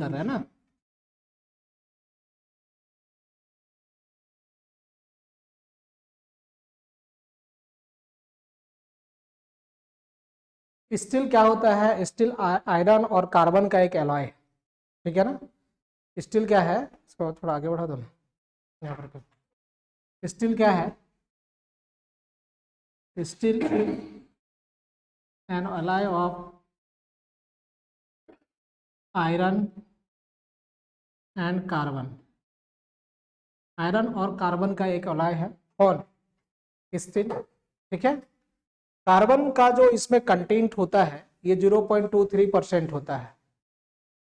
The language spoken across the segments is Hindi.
कर रहा है ना। स्टील क्या होता है? स्टील आयरन और कार्बन का एक एलॉय है, ठीक है ना। स्टील क्या है, इसको थोड़ा आगे बढ़ा दो ना यहाँ पर। स्टील क्या है? Steel N alloy of iron and carbon. Iron और कार्बन का एक एलॉय है कौन? स्टील, ठीक है। कार्बन का जो इसमें कंटेंट होता है ये 0.23% होता है,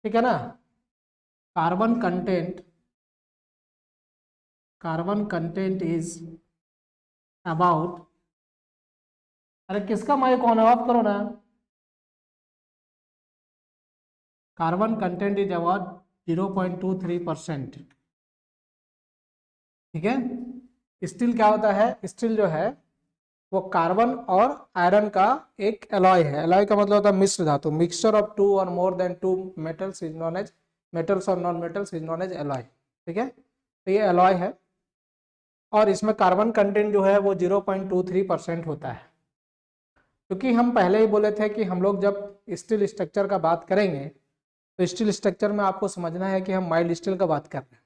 ठीक है ना। कार्बन कंटेंट इज अबाउट, अरे किसका माइक ऑन ऑफ करो ना। कार्बन कंटेंट इज अबाउट 0.23%, ठीक है। स्टील क्या होता है? स्टील जो है वो कार्बन और आयरन का एक एलॉय है। एलॉय का मतलब होता है मिश्र धातु, mixture of two or more than two metals is known as, metals or non metals is known as alloy, ठीक है। तो ये एलॉय है और इसमें कार्बन कंटेंट जो है वो 0.23% होता है। क्योंकि हम पहले ही बोले थे कि हम लोग जब स्टील स्ट्रक्चर का बात करेंगे तो स्टील स्ट्रक्चर में आपको समझना है कि हम माइल्ड स्टील का बात कर रहे हैं।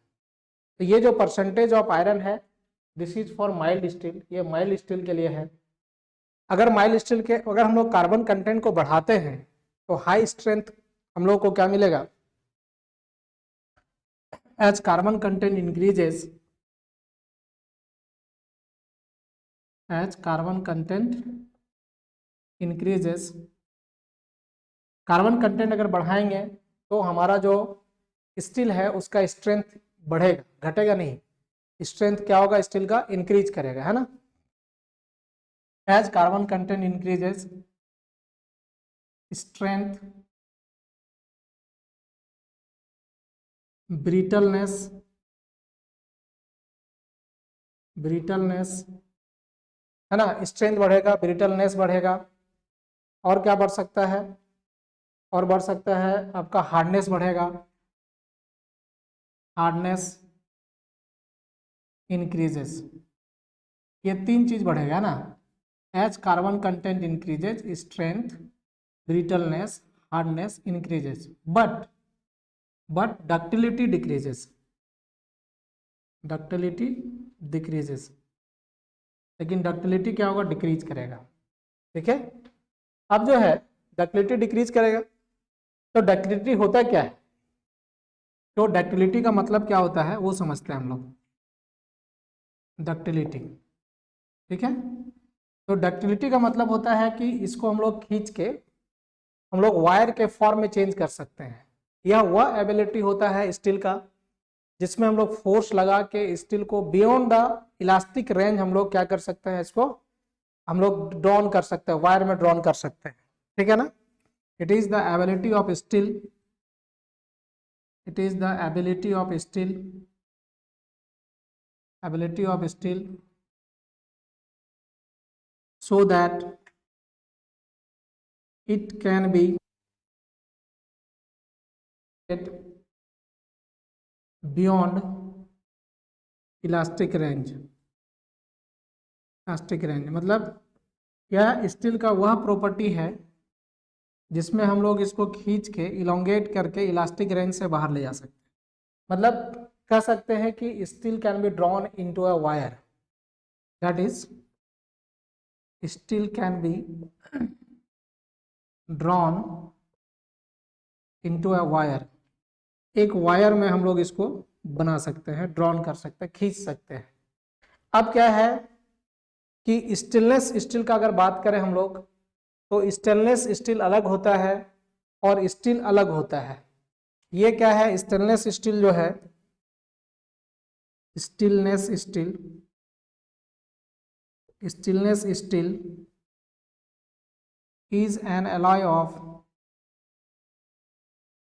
तो ये जो परसेंटेज ऑफ आयरन है this is for mild steel, ये माइल्ड स्टील के लिए है। अगर माइल्ड स्टील के अगर हम लोग कार्बन कंटेंट को बढ़ाते हैं तो हाई स्ट्रेंथ हम लोग को क्या मिलेगा? As carbon content increases, as carbon content increases, carbon content अगर बढ़ाएंगे तो हमारा जो स्टील है उसका स्ट्रेंथ बढ़ेगा, घटेगा नहीं। स्ट्रेंथ क्या होगा? स्टील का इंक्रीज करेगा, है ना। As carbon content increases strength, brittleness, है ना। स्ट्रेंथ बढ़ेगा, ब्रिटलनेस बढ़ेगा, और क्या बढ़ सकता है? और बढ़ सकता है आपका हार्डनेस बढ़ेगा, हार्डनेस इंक्रीजेस। ये तीन चीज बढ़ेगा ना। As carbon content increases strength, brittleness, hardness increases, but ductility decreases, ductility decreases. लेकिन डक्टिलिटी क्या होगा? डिक्रीज करेगा, ठीक है। अब जो है डक्टिलिटी डिक्रीज करेगा, तो डक्टिलिटी होता क्या है? तो डक्टिलिटी का मतलब क्या होता है वो समझते हैं हम लोग। डक्टिलिटी, ठीक है। तो डक्टिलिटी का मतलब होता है कि इसको हम लोग खींच के हम लोग वायर के फॉर्म में चेंज कर सकते हैं। यह वह एबिलिटी होता है स्टील का जिसमें हम लोग फोर्स लगा के स्टील को बियॉन्ड द इलास्टिक रेंज हम लोग क्या कर सकते हैं, इसको हम लोग ड्रॉन कर सकते हैं, वायर में ड्रॉन कर सकते हैं, ठीक है ना। It is the ability of steel, it is the ability of steel, ability of steel so that it can be beyond elastic range. Elastic range मतलब यह स्टील का वह प्रॉपर्टी है जिसमें हम लोग इसको खींच के इलोंगेट करके इलास्टिक रेंज से बाहर ले जा सकते हैं। मतलब कह सकते हैं कि steel can be drawn into a wire, that is steel can be drawn into a wire. एक वायर में हम लोग इसको बना सकते हैं, ड्रॉन कर सकते हैं, खींच सकते हैं। अब क्या है कि स्टेनलेस स्टील का अगर बात करें हम लोग तो स्टेनलेस स्टील अलग होता है और स्टील अलग होता है। ये क्या है? स्टेनलेस स्टील जो है, steelness steel, steelness steel is an alloy of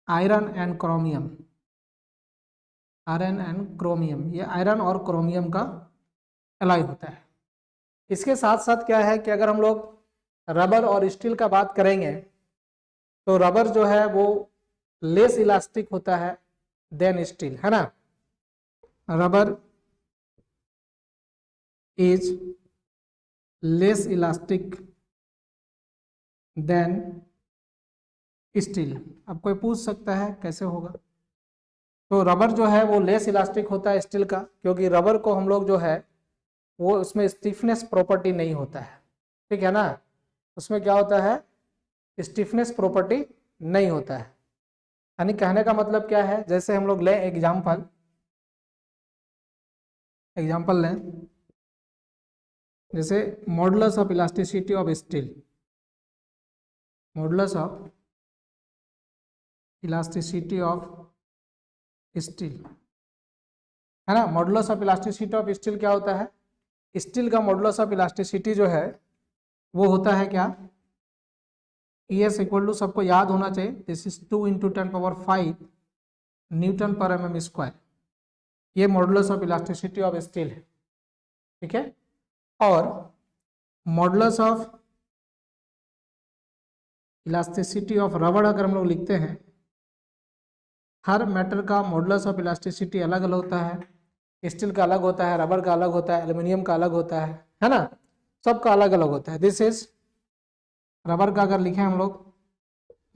iron and chromium, iron and chromium. ये आयरन और क्रोमियम का एलॉय होता है। इसके साथ साथ क्या है कि अगर हम लोग रबर और स्टील का बात करेंगे तो रबर जो है वो लेस इलास्टिक होता है देन स्टील, है ना। Rubber is less elastic than steel. अब कोई पूछ सकता है कैसे होगा। तो रबर जो है वो लेस इलास्टिक होता है स्टील का, क्योंकि रबर को हम लोग जो है वो उसमें स्टिफनेस प्रॉपर्टी नहीं होता है, ठीक है ना। उसमें क्या होता है, स्टिफनेस प्रॉपर्टी नहीं होता है। यानी कहने का मतलब क्या है, जैसे हम लोग लें एग्जाम्पल लें, जैसे modulus of elasticity of steel, modulus of elasticity of steel, है ना। Modulus of elasticity of steel क्या होता है, स्टील का मॉडुलस ऑफ इलास्टिसिटी जो है वो होता है क्या, ES इक्वल टू, सबको याद होना चाहिए, this is 2 × 10⁵ Newton per mm square. ये modulus of elasticity of steel है, ठीक है। और modulus of elasticity of rubber अगर हम लोग लिखते हैं, हर मैटर का मॉडुलस ऑफ इलास्टिसिटी अलग अलग होता है। स्टील का अलग होता है, रबर का अलग होता है, एल्यूमिनियम का अलग होता है ना, सबका अलग अलग होता है। दिस इज रबर का अगर लिखें हम लोग,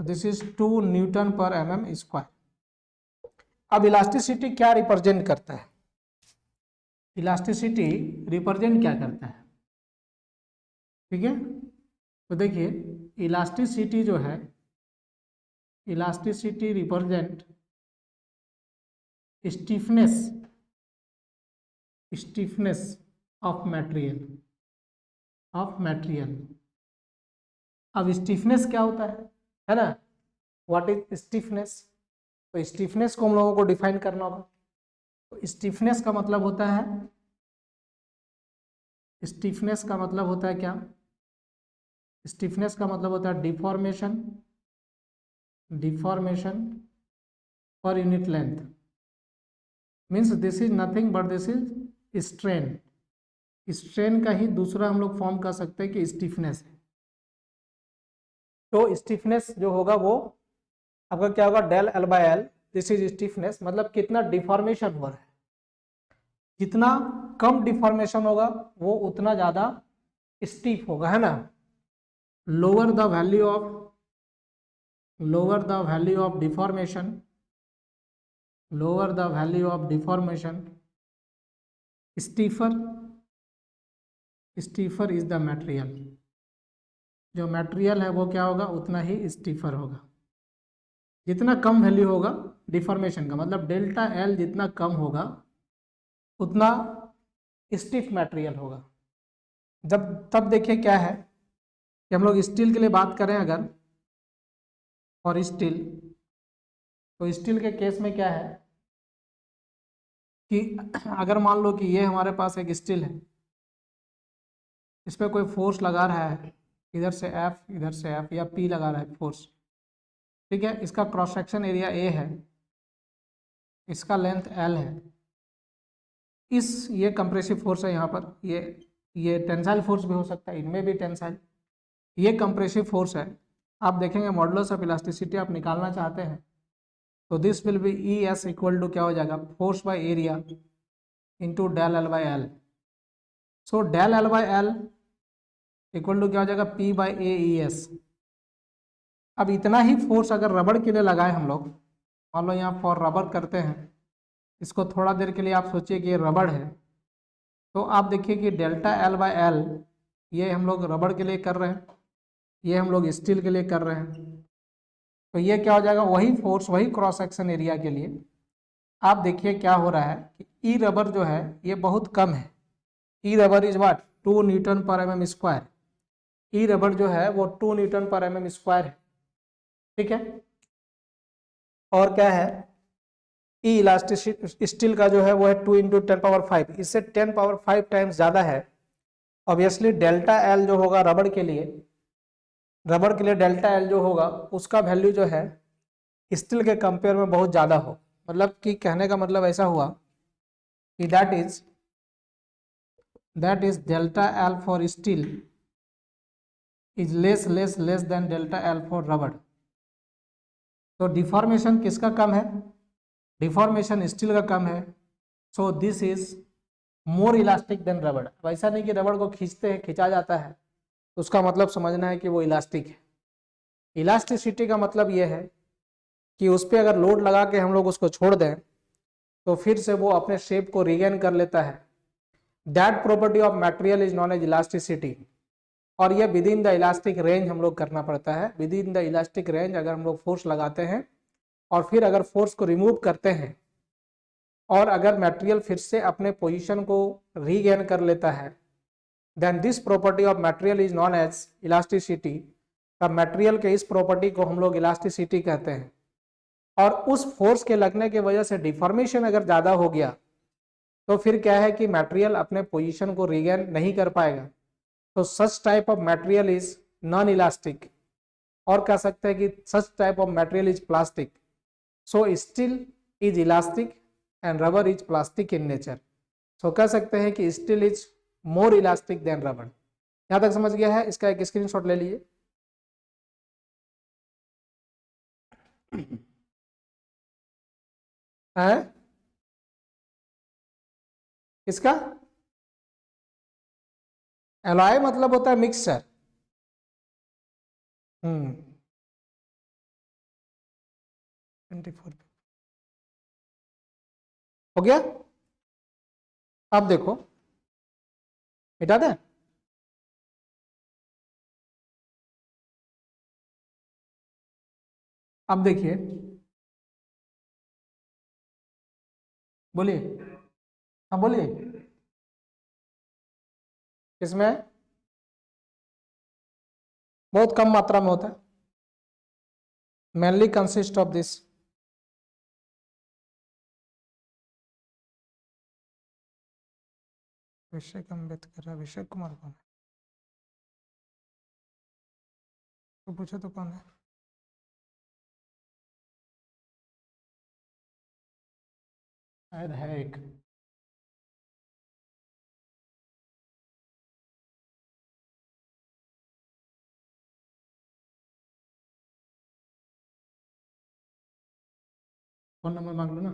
this is 2 Newton per mm square. अब इलास्टिसिटी क्या रिप्रेजेंट करता है, इलास्टिसिटी रिप्रेजेंट क्या करता है, ठीक है। तो देखिए इलास्टिसिटी जो है, elasticity represent stiffness of material. अब स्टिफनेस क्या होता है ना, व्हाट इज स्टिफनेस। तो स्टिफनेस को हम लोगों को डिफाइन करना होगा। तो स्टिफनेस का मतलब होता है, स्टिफनेस का मतलब होता है क्या, स्टिफनेस का मतलब होता है deformation per unit length, means this is nothing but this is strain का ही दूसरा हम लोग फॉर्म कर सकते हैं कि स्टिफनेस है। तो स्टिफनेस जो होगा वो आपका क्या होगा, del L by L, this is stiffness, मतलब कितना डिफॉर्मेशन हो रहा है। जितना कम डिफॉर्मेशन होगा वो उतना ज्यादा स्टीफ होगा, है ना। Lower the value of deformation, stiffer is the material. जो मटेरियल है वो क्या होगा, उतना ही स्टीफर होगा। जितना कम वैल्यू होगा डिफॉर्मेशन का, मतलब डेल्टा L जितना कम होगा उतना स्टिफ मटेरियल होगा। तब देखिए क्या है कि हम लोग स्टील के लिए बात करें अगर, और स्टील, तो स्टील के केस में क्या है कि अगर मान लो कि ये हमारे पास एक स्टील है, इस पर कोई फोर्स लगा रहा है, इधर से F या P लगा रहा है फोर्स, ठीक है। इसका क्रॉस सेक्शन एरिया A है, इसका लेंथ L है, ये कंप्रेसिव फोर्स है यहाँ पर, ये टेंसाइल फोर्स भी हो सकता है, इनमें भी टेंसाइल, ये कंप्रेसिव फोर्स है। आप देखेंगे मॉडुलस ऑफ इलास्टिसिटी आप निकालना चाहते हैं तो this will be ES equal to क्या हो जाएगा, force by area into del L by L। So del L by L equal to क्या हो जाएगा, P बाय AES। अब इतना ही फोर्स अगर रबड़ के लिए लगाए हम लोग, मान लो यहाँ फॉर रबर करते हैं, इसको थोड़ा देर के लिए आप सोचिए कि ये रबड़ है, तो आप देखिए कि डेल्टा L बाय L ये हम लोग रबड़ के लिए कर रहे हैं, ये हम लोग स्टील के लिए कर रहे हैं, तो ये क्या हो जाएगा, वही फोर्स, वही क्रॉस सेक्शन एरिया के लिए। आप देखिए क्या हो रहा है कि ई रबर जो है ये बहुत कम है। ई rubber is what, 2 Newton per mm square. E rubber जो है वो 2 न्यूटन पर mm स्क्वायर है, ठीक है। और क्या है, ई इलास्टिक स्टील का जो है वो है 2 × 10⁵, इससे 10⁵ टाइम्स ज्यादा है। ऑब्वियसली डेल्टा L जो होगा रबड़ के लिए डेल्टा L जो होगा उसका वैल्यू जो है स्टील के कंपेयर में बहुत ज्यादा हो, मतलब कि कहने का मतलब ऐसा हुआ कि that is delta L for steel is less than delta L for रबड़। तो डिफॉर्मेशन किसका कम है? डिफॉर्मेशन स्टील का कम है। So this is more elastic than rubber. अब ऐसा नहीं कि रबड़ को खींचते हैं, खींचा जाता है, तो उसका मतलब समझना है कि वो इलास्टिक है। इलास्टिसिटी का मतलब ये है कि उस पर अगर लोड लगा के हम लोग उसको छोड़ दें तो फिर से वो अपने शेप को रिगेन कर लेता है। That property of material is known as elasticity. और ये within the elastic range हम लोग करना पड़ता है। Within the elastic range अगर हम लोग फोर्स लगाते हैं और फिर अगर फोर्स को रिमूव करते हैं और अगर मटेरियल फिर से अपने पोजीशन को रीगेन कर लेता है, then this property of material is known as elasticity. तब मटेरियल के इस प्रॉपर्टी को हम लोग इलास्टिसिटी कहते हैं। और उस फोर्स के लगने की वजह से डिफॉर्मेशन अगर ज़्यादा हो गया तो फिर क्या है कि मटेरियल अपने पोजीशन को रीगेन नहीं कर पाएगा। तो such type of material is non elastic, और कह सकते हैं कि such type of material is plastic. So steel is elastic and rubber is plastic in nature. So कह सकते हैं कि steel is more elastic than rubber. यहां तक समझ गया है? इसका एक स्क्रीनशॉट ले लीजिए। है इसका एलॉय मतलब होता है मिक्सचर। हम्म 24 हो गया। अब देखो, मिटा दें? अब देखिए, बोलिए। हाँ बोलिए। इसमें बहुत कम मात्रा में होता है। Mainly consist of this. Abhishek Ambedkar, Abhishek Kumar कौन है? तो पूछो तो कौन है? शायद है एक। फोन नंबर मांग लो ना।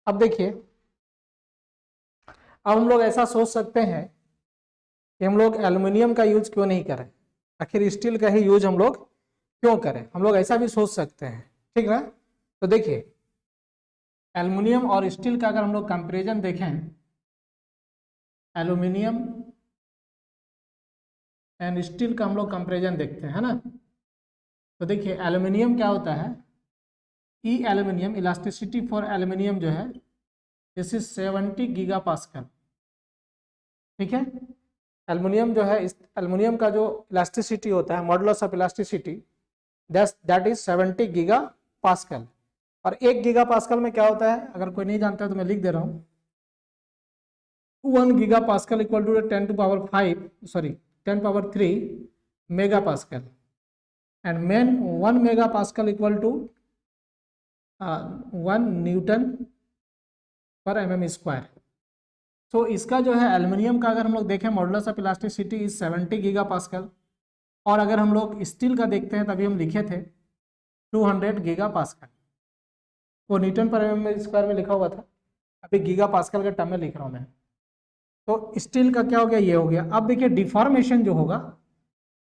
अब देखिए, अब हम लोग ऐसा सोच सकते हैं कि हम लोग एल्युमिनियम का यूज क्यों नहीं करें, आखिर स्टील का ही यूज हम लोग क्यों करें। हम लोग ऐसा भी सोच सकते हैं, ठीक ना? तो देखिए, एल्युमिनियम और स्टील का अगर हम लोग कंपेरिजन देखें, एल्युमिनियम एंड स्टील का हम लोग कंपेरिजन देखते हैं, है ना? तो देखिए, एल्युमिनियम क्या होता है, ई एल्युमिनियम, इलास्टिसिटी फॉर एल्युमिनियम जो है दिस इज 70 गीगा पास्कल। ठीक है, एल्युमिनियम जो है, इस एल्युमिनियम का जो इलास्टिसिटी होता है, modulus of elasticity, that is 70 giga pascal. और 1 गीगा पास्कल में क्या होता है, अगर कोई नहीं जानता है तो मैं लिख दे रहा हूँ। 1 giga pascal equal to 10 power 3 mega pascal, and main 1 mega pascal equal to 1 newton per mm square. तो इसका जो है एल्युमिनियम का अगर हम लोग देखें, modulus of elasticity is 70 giga pascal. और अगर हम लोग स्टील का देखते हैं, तभी हम लिखे थे 200 गीगा पास्कल। वो न्यूटन पर mm स्क्वायर में लिखा हुआ था, अभी गीगा पास्कल के टर्म में लिख रहा हूँ मैं। तो स्टील का क्या हो गया, ये हो गया। अब देखिए डिफॉर्मेशन जो होगा,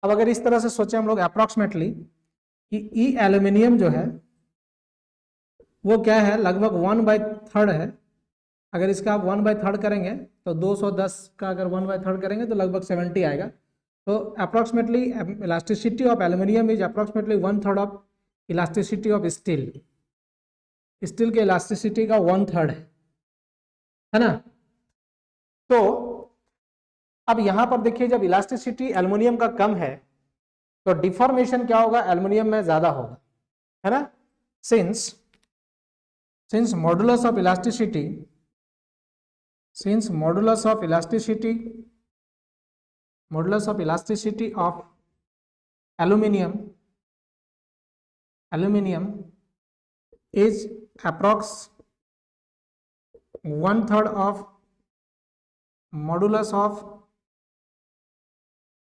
अब अगर इस तरह से सोचे हम लोग अप्रोक्सीमेटली कि ई एल्यूमिनियम जो है वो क्या है, लगभग 1/3 है। अगर इसका आप 1/3 करेंगे तो 210 का अगर 1/3 करेंगे तो लगभग 70 आएगा। तो approximately elasticity of aluminium is approximately 1/3 of elasticity of steel. Steel के इलास्टिसिटी का 1/3 है ना? तो अब यहां पर देखिए, जब इलास्टिसिटी एल्युमिनियम का कम है तो डिफॉर्मेशन क्या होगा, एल्युमिनियम में ज्यादा होगा, है ना। Since modulus of elasticity, modulus of elasticity of aluminium is approx 1/3 of modulus of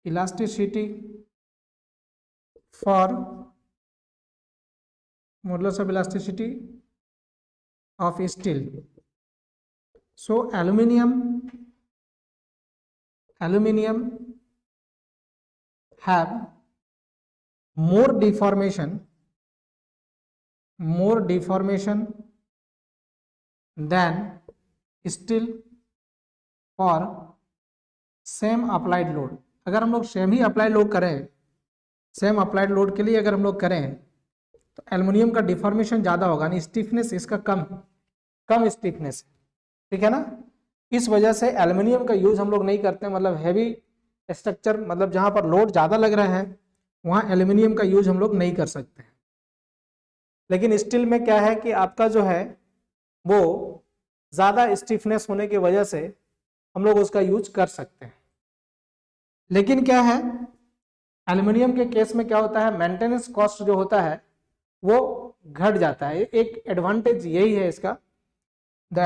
elasticity of steel. So aluminium have more deformation than steel for same applied load. अगर हम लोग सेम ही अप्लाई लोड करें, सेम अप्लाइड लोड के लिए अगर हम लोग करें तो एल्युमिनियम का डिफॉर्मेशन ज़्यादा होगा, यानी स्टिफनेस इसका कम स्टिफनेस, ठीक है ना। इस वजह से एल्युमिनियम का यूज हम लोग नहीं करते, मतलब हैवी स्ट्रक्चर, मतलब जहाँ पर लोड ज़्यादा लग रहा है वहाँ एल्युमिनियम का यूज हम लोग नहीं कर सकते। लेकिन स्टील में क्या है कि आपका जो है वो ज़्यादा स्टिफनेस होने की वजह से हम लोग उसका यूज कर सकते हैं। लेकिन क्या है, एल्युमिनियम के केस में क्या होता है, मेंटेनेंस कॉस्ट जो होता है वो घट जाता है। एक एडवांटेज यही है इसका, the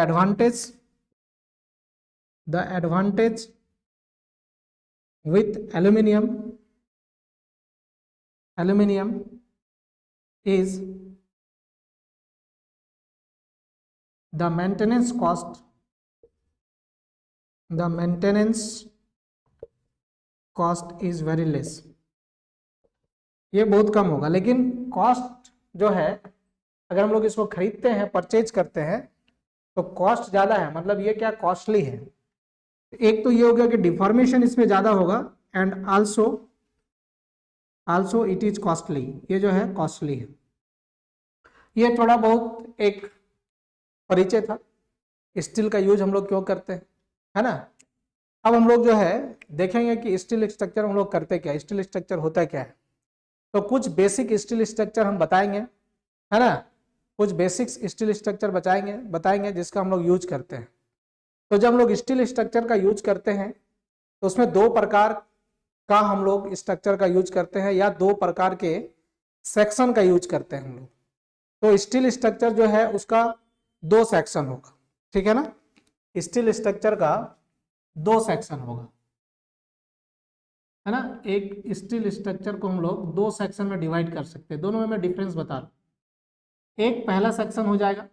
advantage with aluminium is the maintenance cost is very less, ये बहुत कम होगा। लेकिन कॉस्ट जो है अगर हम लोग इसको खरीदते हैं, परचेज करते हैं तो कॉस्ट ज़्यादा है, मतलब ये क्या कॉस्टली है। एक तो ये हो गया कि डिफॉर्मेशन इसमें ज़्यादा होगा and also it is costly, ये जो है कॉस्टली है। ये थोड़ा बहुत एक परिचय था स्टील का यूज हम लोग क्यों करते हैं, है ना। अब हम लोग जो है देखेंगे कि स्टील स्ट्रक्चर हम लोग करते क्या, स्टील स्ट्रक्चर होता क्या है। तो कुछ बेसिक स्टील स्ट्रक्चर हम बताएंगे, है ना, कुछ बेसिक्स स्टील स्ट्रक्चर बताएंगे जिसका हम लोग यूज करते हैं। तो जब हम लोग स्टील स्ट्रक्चर का यूज करते हैं तो उसमें दो प्रकार का हम लोग स्ट्रक्चर का यूज करते हैं या दो प्रकार के सेक्शन का यूज करते हैं हम लोग। तो स्टील स्ट्रक्चर जो है उसका दो सेक्शन होगा, ठीक है ना। स्टील स्ट्रक्चर का दो सेक्शन होगा, है ना। एक स्टील स्ट्रक्चर को हम लोग दो सेक्शन में डिवाइड कर सकते हैं, दोनों में मैं डिफरेंस बता रहा हूं। एक पहला सेक्शन हो जाएगा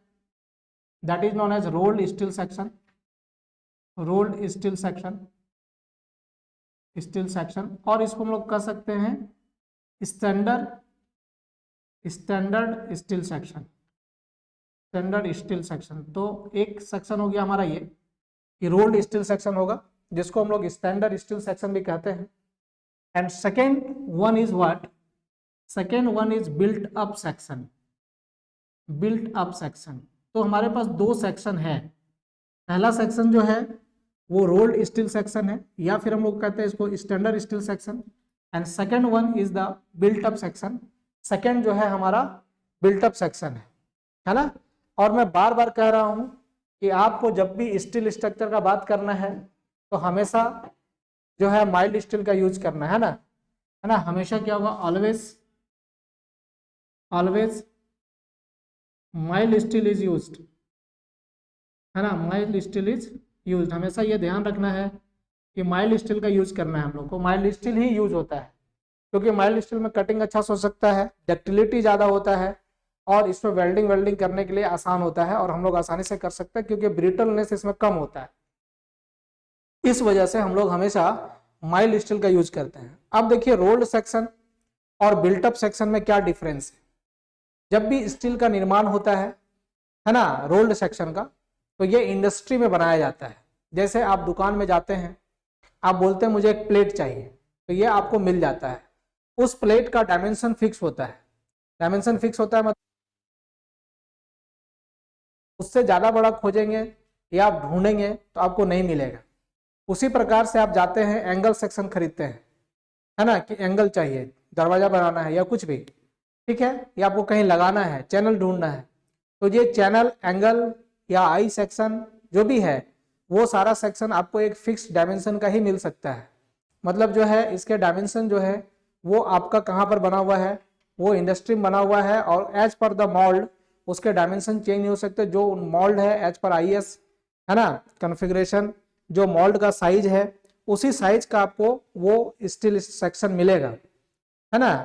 that is known as rolled steel section, और इसको हम लोग कह सकते हैं स्टैंडर्ड स्टील सेक्शन। तो एक सेक्शन हो गया हमारा ये रोल्ड स्टील सेक्शन होगा जिसको हम लोग स्टैंडर्ड स्टील सेक्शन भी कहते हैं। And second one is built up section. तो हमारे पास दो सेक्शन है, पहला सेक्शन जो है वो रोल्ड स्टील सेक्शन है या फिर हम लोग कहते हैं इसको standard steel section, and second one is the built up section. Second जो है हमारा बिल्ट अप सेक्शन है ना। और मैं बार बार कह रहा हूं कि आपको जब भी स्टील स्ट्रक्चर का बात करना है तो हमेशा जो है माइल्ड स्टील का यूज करना है ना, हमेशा क्या होगा, always mild steel is used, है ना, माइल्ड स्टील इज यूज्ड। हमेशा ये ध्यान रखना है कि माइल्ड स्टील का यूज करना है हम लोग को, माइल्ड स्टील ही यूज होता है क्योंकि माइल्ड स्टील में कटिंग अच्छा हो सकता है, डक्टिलिटी ज़्यादा होता है और इसमें वेल्डिंग करने के लिए आसान होता है और हम लोग आसानी से कर सकते हैं क्योंकि ब्रिटलनेस इसमें कम होता है। इस वजह से हम लोग हमेशा माइल्ड स्टील का यूज करते हैं। अब देखिए रोल्ड सेक्शन और बिल्टअप सेक्शन में क्या डिफरेंस है। जब भी स्टील का निर्माण होता है ना, रोल्ड सेक्शन का, तो ये इंडस्ट्री में बनाया जाता है। जैसे आप दुकान में जाते हैं, आप बोलते हैं मुझे एक प्लेट चाहिए, तो ये आपको मिल जाता है। उस प्लेट का डायमेंशन फिक्स होता है, मतलब उससे ज़्यादा बड़ा खोजेंगे या आप ढूंढेंगे तो आपको नहीं मिलेगा। उसी प्रकार से आप जाते हैं एंगल सेक्शन खरीदते हैं, है ना, कि एंगल चाहिए, दरवाजा बनाना है या कुछ भी, ठीक है, या आपको कहीं लगाना है, चैनल ढूंढना है, तो ये चैनल, एंगल या आई सेक्शन जो भी है वो सारा सेक्शन आपको एक फिक्स डायमेंशन का ही मिल सकता है। मतलब जो है इसके डायमेंशन जो है वो आपका कहाँ पर बना हुआ है, वो इंडस्ट्री में बना हुआ है, और एज पर द मोल्ड उसके डायमेंशन चेंज नहीं हो सकते। जो मोल्ड है एज पर आईएस है ना कॉन्फ़िगरेशन, जो मोल्ड का साइज है उसी साइज का आपको वो स्टील सेक्शन मिलेगा, है ना।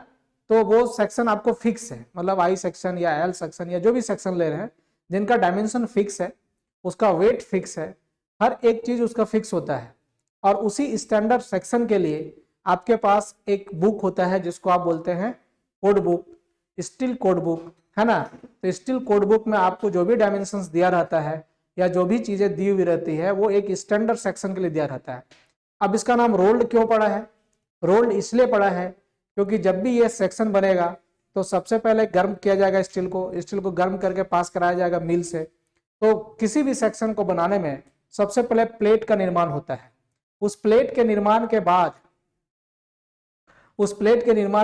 तो वो सेक्शन आपको फिक्स है, मतलब आई सेक्शन या एल सेक्शन या जो भी सेक्शन ले रहे हैं जिनका डायमेंशन फिक्स है, उसका वेट फिक्स है, हर एक चीज उसका फिक्स होता है। और उसी स्टैंडर्ड सेक्शन के लिए आपके पास एक बुक होता है जिसको आप बोलते हैं code book, steel cored book, है ना। तो स्टील कोड बुक में आपको जो भी डायमेंशंस दिया रहता है या जो भी चीजें दी हुई रहती है वो एक स्टैंडर्ड सेक्शन के लिए दिया रहता है। अब इसका नाम रोल्ड क्यों पड़ा है? रोल्ड इसलिए पड़ा है क्योंकि जब भी ये सेक्शन बनेगा तो सबसे पहले गर्म किया जाएगा स्टील को गर्म करके पास कराया जाएगा मिल से। तो किसी भी सेक्शन को बनाने में सबसे पहले प्लेट का निर्माण होता है। उस प्लेट के निर्माण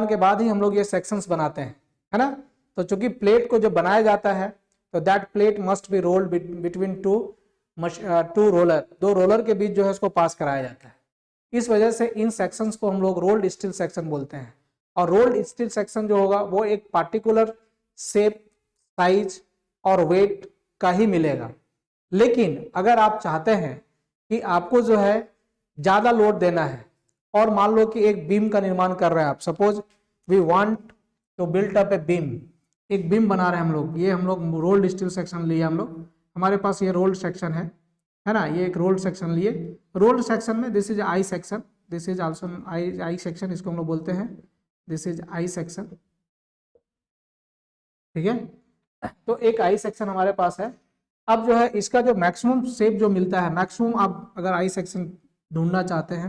के बाद ही हम लोग ये सेक्शंस बनाते हैं, है ना। तो चूंकि प्लेट को जब बनाया जाता है तो that plate must be rolled between two roller, दो रोलर के बीच जो है उसको पास कराया जाता है। इस वजह से इन सेक्शंस को हम लोग रोल्ड स्टील सेक्शन बोलते हैं। और रोल्ड स्टील सेक्शन जो होगा वो एक पार्टिकुलर शेप, साइज और वेट का ही मिलेगा। लेकिन अगर आप चाहते हैं कि आपको जो है ज्यादा लोड देना है, और मान लो कि एक बीम का निर्माण कर रहे हैं आप, suppose we want to build up a beam, एक बीम बना रहे हैं हम लोग, ये हम लोग रोल्ड स्टील सेक्शन लिए हम लोग, हमारे पास ये रोल्ड सेक्शन है ना, ये एक रोल्ड सेक्शन लिए। रोल्ड सेक्शन में this is I section, this is also I section, इसको हम लोग बोलते हैं, दिस इज आई सेक्शन, ठीक है। तो एक आई सेक्शन हमारे पास है। अब जो है इसका जो मैक्सिमम शेप जो मिलता है, मैक्सिमम आप अगर आई सेक्शन ढूंढना चाहते हैं,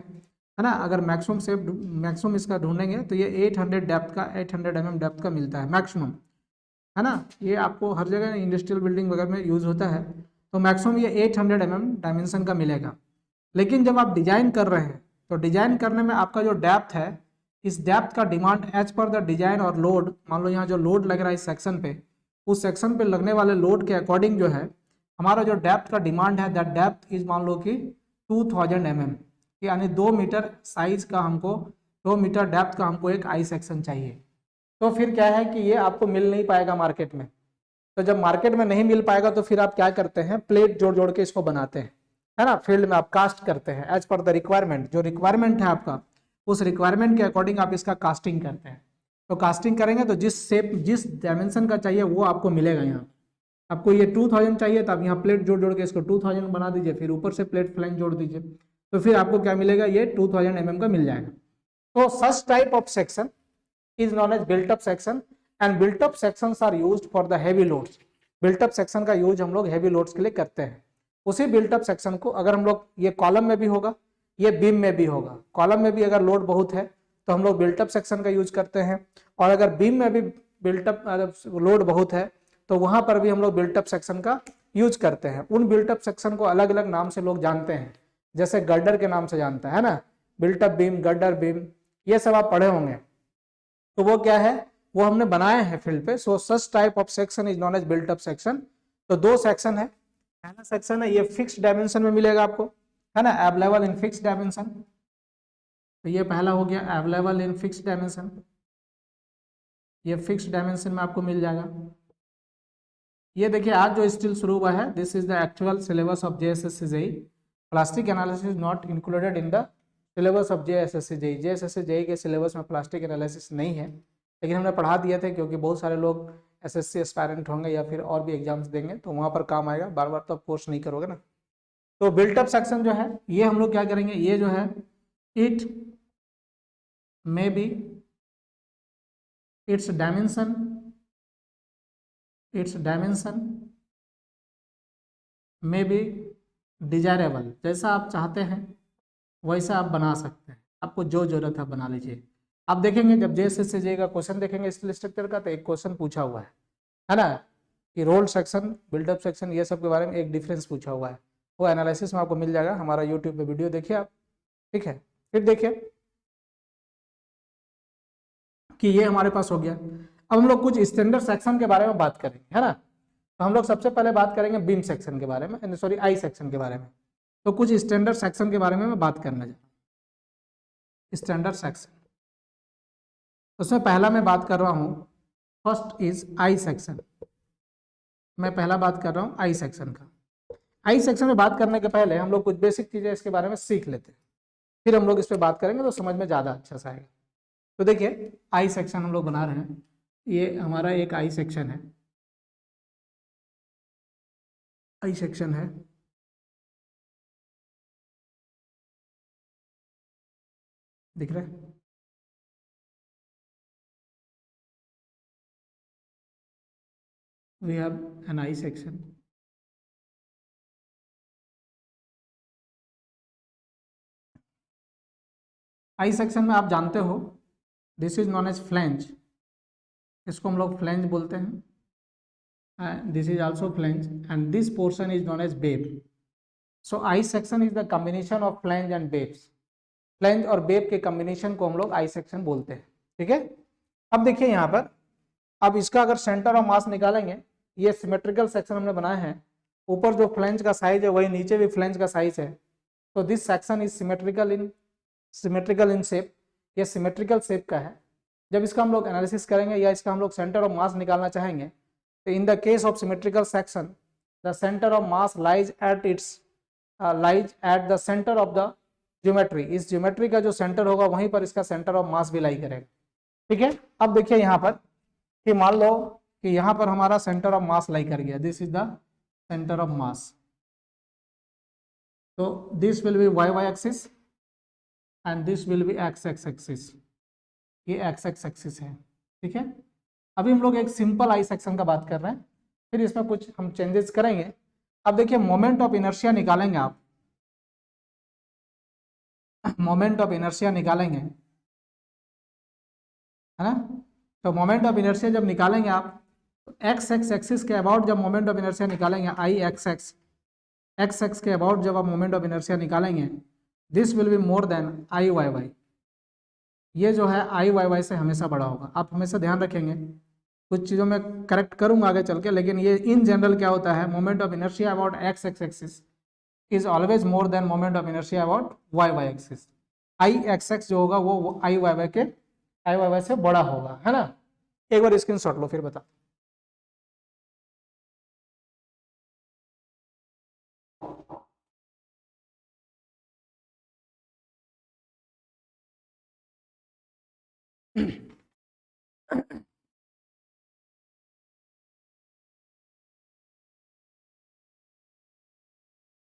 है ना, अगर मैक्सिमम शेप मैक्सिमम इसका ढूंढेंगे तो ये 800 डेप्थ का, 800 mm डेप्थ का मिलता है मैक्सिमम, है ना। ये आपको हर जगह इंडस्ट्रियल बिल्डिंग वगैरह में यूज होता है। तो मैक्सिमम ये 800 mm डायमेंशन का मिलेगा। लेकिन जब आप डिजाइन कर रहे हैं तो डिजाइन करने में आपका जो डेप्थ है, इस डेप्थ का demand as per the design और लोड, मान लो यहाँ जो लोड लग रहा है इस सेक्शन पे, उस सेक्शन पे लगने वाले लोड के अकॉर्डिंग जो है हमारा जो डेप्थ का डिमांड है, दैट डेप्थ इज मान लो कि 2000 mm, यानी 2 मीटर साइज का हमको, 2 मीटर डेप्थ का हमको एक आई सेक्शन चाहिए। तो फिर क्या है कि ये आपको मिल नहीं पाएगा मार्केट में। तो जब मार्केट में नहीं मिल पाएगा तो फिर आप क्या करते हैं, प्लेट जोड़ जोड़ के इसको बनाते हैं, है ना। फील्ड में आप कास्ट करते हैं एज पर द रिक्वायरमेंट, जो रिक्वायरमेंट है आपका उस रिक्वायरमेंट के अकॉर्डिंग आप इसका कास्टिंग करते हैं। तो कास्टिंग करेंगे तो जिस शेप, जिस डायमेंशन का चाहिए वो आपको मिलेगा। यहाँ आपको ये 2000 चाहिए तो आप यहाँ प्लेट जोड़ जोड़ के इसको 2000 बना दीजिए, फिर ऊपर से प्लेट फ्लैंक जोड़ दीजिए, तो फिर आपको क्या मिलेगा, ये 2000 mm का मिल जाएगा। तो such type of section is known as built up section and built up sections are used for the heavy loads। built up section का यूज हम लोग heavy loads के लिए करते हैं। उसी built up section को अगर हम लोग, ये कॉलम में भी होगा, ये बीम में भी होगा, कॉलम में भी अगर लोड बहुत है तो हम लोग built up section का यूज करते हैं, और अगर बीम में भी built up लोड बहुत है तो वहां पर भी हम लोग built up section का यूज करते हैं। उन built up section को अलग अलग नाम से लोग जानते हैं, जैसे गर्डर के नाम से जानता है ना, built up beam, girder beam, ये सब आप पढ़े होंगे। तो वो क्या है, वो हमने बनाए हैं फील्ड पे। So such type of section is known as built up section. तो दो सेक्शन है, पहला सेक्शन है ये फिक्स डायमेंशन में मिलेगा आपको, है ना, अवेलेबल इन फिक्स डायमेंशन। तो ये पहला हो गया अवेलेबल इन फिक्स डायमेंशन, ये फिक्स डायमेंशन में आपको मिल जाएगा। ये देखिए आज जो स्टिल शुरू हुआ है, this is the actual syllabus of JSSC JEE. Plastic analysis not included in the syllabus of JSSC JEE. JSSC JEE के सिलेबस में प्लास्टिक एनालिसिस नहीं है, लेकिन हमने पढ़ा दिए थे क्योंकि बहुत सारे लोग एसएससी एस्पायरेंट होंगे या फिर और भी एग्जाम्स देंगे तो वहाँ पर काम आएगा, बार बार तो आप कोर्स नहीं करोगे ना। तो बिल्टअप सेक्शन जो है ये हम लोग क्या करेंगे, ये जो है it may be it's dimension may be desirable, जैसा आप चाहते हैं वैसा आप बना सकते हैं, आपको जो जरूरत है बना लीजिए। आप देखेंगे जब जेएसएससी जेईई का क्वेश्चन देखेंगे स्टील स्ट्रक्चर का तो एक क्वेश्चन पूछा हुआ है ना, कि रोल सेक्शन, बिल्डअप सेक्शन, ये सब के बारे में एक डिफरेंस पूछा हुआ है। वो एनालिसिस में आपको मिल जाएगा, हमारा यूट्यूब पे वीडियो देखिए आप, ठीक है। फिर देखिए कि ये हमारे पास हो गया। अब हम लोग कुछ स्टैंडर्ड सेक्शन के बारे में बात करेंगे, है ना। तो हम लोग सबसे पहले बात करेंगे बीम सेक्शन के बारे में, सॉरी आई सेक्शन के बारे में। तो कुछ स्टैंडर्ड सेक्शन के बारे में मैं बात करना चाहता हूँ। स्टैंडर्ड सेक्शन, उसमें पहला मैं बात कर रहा हूँ, फर्स्ट इज आई सेक्शन। मैं पहला बात कर रहा हूँ आई सेक्शन का। आई सेक्शन में बात करने के पहले हम लोग कुछ बेसिक चीजें इसके बारे में सीख लेते हैं, फिर हम लोग इस पर बात करेंगे तो समझ में ज्यादा अच्छा सा आएगा। तो देखिए आई सेक्शन हम लोग बना रहे हैं, ये हमारा एक आई सेक्शन है, आई सेक्शन है। दिख रहा है? We have an I section. I section में आप जानते हो this is known as flange, इसको हम लोग फ्लैंज बोलते हैं। This is also flange and this portion is known as web. So I section is the combination of flange and webs. Flange और बेब के कॉम्बिनेशन को हम लोग आई सेक्शन बोलते हैं, ठीक है। अब देखिए यहाँ पर, अब इसका अगर सेंटर ऑफ मास निकालेंगे, ये सिमेट्रिकल सेक्शन हमने बनाया है, ऊपर जो फ्लैंज का साइज है वही नीचे भी फ्लैंज का साइज है। तो this section is symmetrical in shape, ये सिमेट्रिकल शेप का है। जब इसका हम लोग एनालिसिस करेंगे या इसका हम लोग सेंटर ऑफ मास निकालना चाहेंगे, तो इन the case of symmetrical section the centre of mass lies at the centre of the geometry. इस ज्योमेट्री का जो सेंटर होगा वहीं पर इसका सेंटर ऑफ मास भी लाई करेगा, ठीक है। अब देखिए यहाँ पर कि मान लो कि यहाँ पर हमारा सेंटर ऑफ मास लाई कर गया, this is the centre of mass. तो this will be Y Y axis and this will be X X axis, ये एक्स एक्स एक्सिस है, ठीक है। अभी हम लोग एक सिंपल आई सेक्शन का बात कर रहे हैं, फिर इसमें कुछ हम चेंजेस करेंगे। अब देखिए मोमेंट ऑफ इनर्शिया निकालेंगे आप, मोमेंट ऑफ इनर्शिया निकालेंगे, है ना। तो मोमेंट ऑफ इनर्शिया जब निकालेंगे आप, एक्स एक्स एक्सिस के अबाउट जब मोमेंट ऑफ इनर्शिया निकालेंगे, I X X, X X के अबाउट जब आप मोमेंट ऑफ इनर्शिया निकालेंगे, this will be more than I Y Y. ये जो है आई वाई वाई से हमेशा बड़ा होगा, आप हमेशा ध्यान रखेंगे। कुछ चीज़ों में करेक्ट करूंगा आगे चल के, लेकिन ये इन जनरल क्या होता है, moment of inertia about X X axis is always more than moment of inertia about Y Y axis. I X X जो होगा वो आई वाई वाई से बड़ा होगा, है ना। एक बार स्क्रीनशॉट लो फिर बता।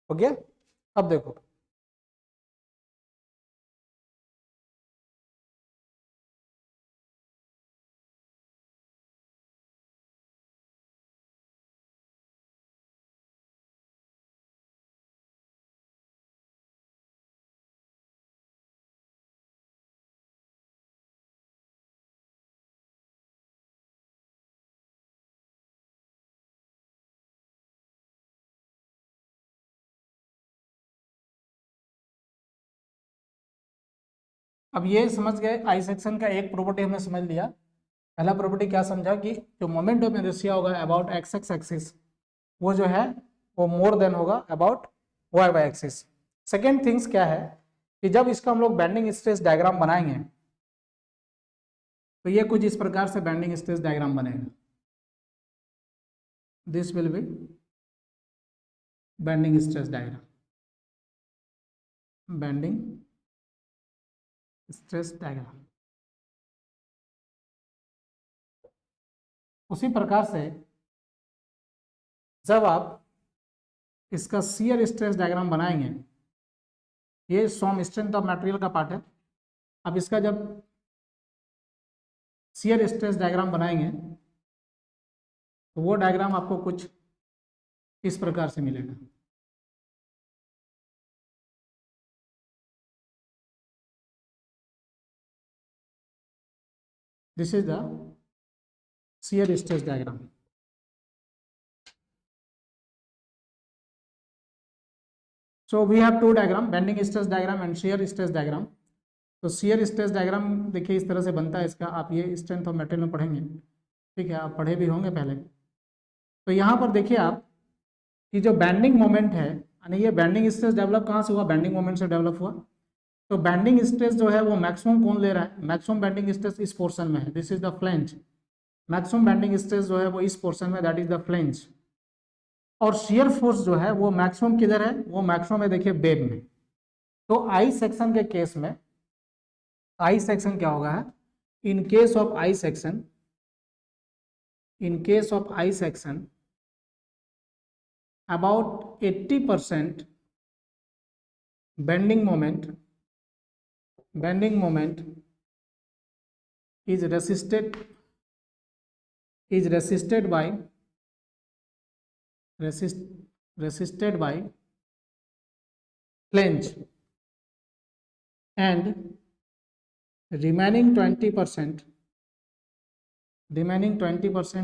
हो गया? अब देखो अब ये समझ गए आई सेक्शन का एक प्रॉपर्टी हमने समझ लिया। पहला प्रॉपर्टी क्या समझा कि जो मोमेंट ऑफ इनर्शिया होगा अबाउट एक्स एक्स एक्सिस, वो जो है वो मोर देन होगा about Y Y axis. Second things क्या है कि जब इसका हम लोग बेंडिंग स्ट्रेस डायग्राम बनाएंगे, तो ये कुछ इस प्रकार से बेंडिंग स्ट्रेस डायग्राम बनेगा। This will B bending stress diagram, bending stress diagram. उसी प्रकार से जब आप इसका शियर स्ट्रेस डायग्राम बनाएंगे, ये सम स्ट्रेंथ ऑफ मटेरियल का पार्ट है। अब इसका जब शियर स्ट्रेस डायग्राम बनाएंगे, तो वो डायग्राम आपको कुछ इस प्रकार से मिलेगा। This is the shear stress diagram. So we have two diagram, bending stress diagram and shear stress diagram. तो शियर स्ट्रेस डायग्राम देखिए इस तरह से बनता है इसका, आप ये स्ट्रेंथ ऑफ मेटेरियल में पढ़ेंगे, ठीक है, आप पढ़े भी होंगे पहले। तो यहाँ पर देखिए आप कि जो बैंडिंग मोमेंट है, यानी ये बैंडिंग स्ट्रेस डेवलप कहाँ से हुआ, बैंडिंग मोमेंट से डेवलप हुआ। तो बैंडिंग स्ट्रेस जो है वो मैक्सिमम कौन ले रहा है, मैक्सिमम बैंडिंग स्ट्रेस इस पोर्शन में है, this is the flange. Maximum bending stress जो है वो इस पोर्शन में, दैट इज द फ्लेंज। और शियर फोर्स जो है वो मैक्सिमम किधर है, वो मैक्सिमम है देखिए वेब में। तो आई सेक्शन के केस में, आई सेक्शन क्या होगा है, in case of I section, in case of I section about 80% bending moment is resisted by flange, and remaining 20%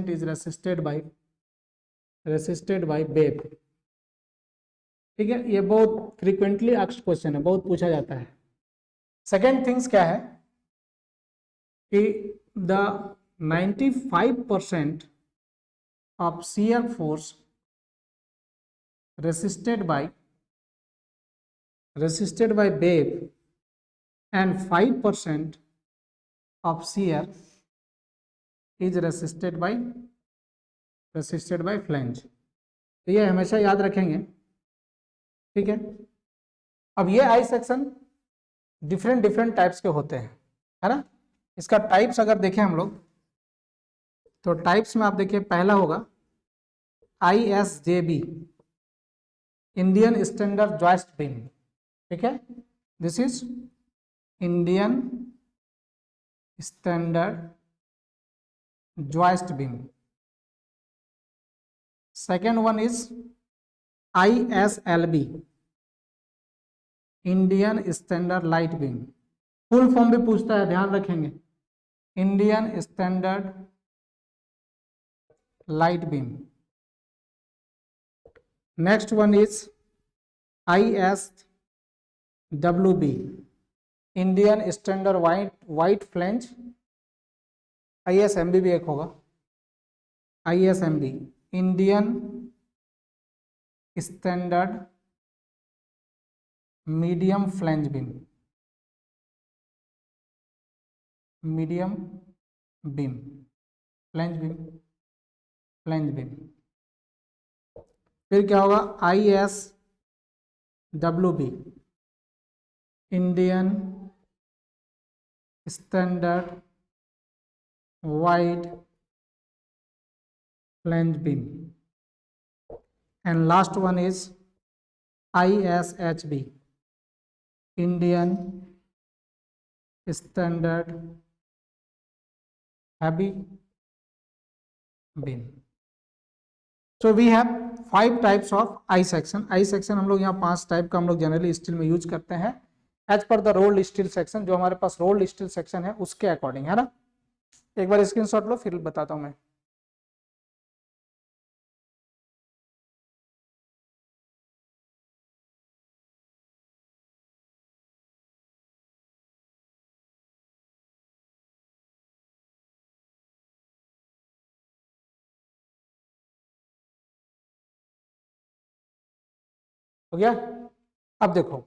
is resisted by web. ठीक है, ये बहुत फ्रीक्वेंटली आस्क्ड क्वेश्चन है, बहुत पूछा जाता है। सेकेंड थिंग्स क्या है कि the 95% of shear force resisted by web and 5% of shear is resisted by flange. तो ये हमेशा याद रखेंगे, ठीक है। अब ये आई सेक्शन डिफरेंट टाइप्स के होते हैं, है ना। इसका टाइप्स अगर देखें हम लोग, तो टाइप्स में आप देखिए पहला होगा ISJB, Indian standard joist beam, ठीक है, this is Indian standard joist beam. Second one is ISLB, Indian standard light beam. Full form भी पूछता है, ध्यान रखेंगे, Indian standard light beam. Next one is ISWB, Indian standard white flange. ISMB भी एक होगा, ISMB, Indian standard medium flange beam, medium beam, flange beam. फिर क्या होगा, ISWB, Indian standard wide flange beam. and last one is ISHB, Indian Standard Heavy Beam। So we have 5 types of I section। I section हम लोग यहाँ 5 टाइप का हम लोग जनरली स्टील में यूज करते हैं as per the rolled steel section, जो हमारे पास रोल्ड स्टील सेक्शन है उसके अकॉर्डिंग, है ना। एक बार स्क्रीनशॉट लो फिर बताता हूँ मैं। हो गया, अब देखो,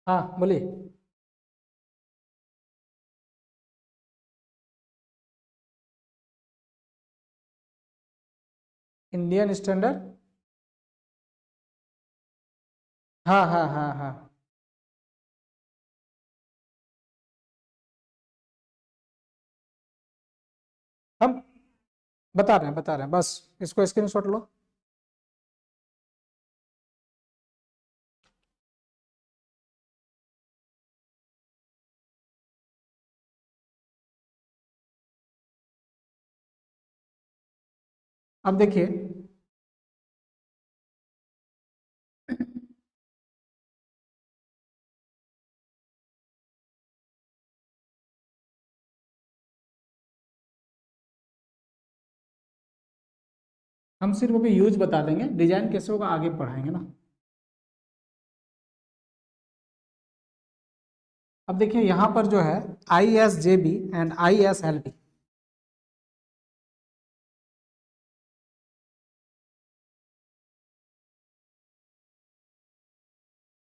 हाँ बोलिए। इंडियन स्टैंडर्ड, हाँ हाँ हाँ हाँ, हम बता रहे हैं, बस इसको स्क्रीनशॉट लो। अब देखिए, हम सिर्फ अभी यूज बता देंगे, डिजाइन कैसे होगा आगे पढ़ाएंगे ना। अब देखिए यहाँ पर जो है ISJB and ISLB,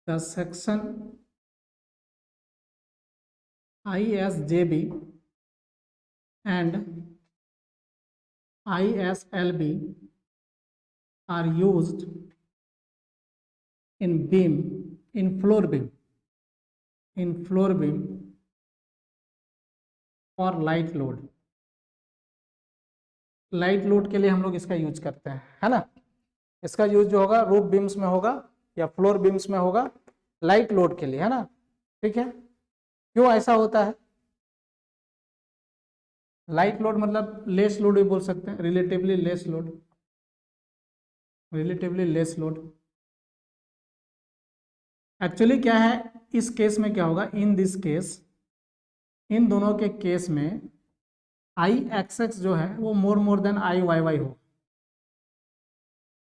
the section ISJB and ISLB are used in floor beam for light load। Light load के लिए हम लोग इसका यूज करते हैं, है ना। इसका यूज जो होगा रूफ बीम्स में होगा या फ्लोर बीम्स में होगा, लाइट लोड के लिए, है ना। ठीक है, क्यों ऐसा होता है? लाइट लोड मतलब लेस लोड भी बोल सकते हैं, relatively less load, relatively less load. Actually क्या है इस केस में, क्या होगा इन दिस केस, इन दोनों के केस में IXX जो है वो मोर देन IYY हो।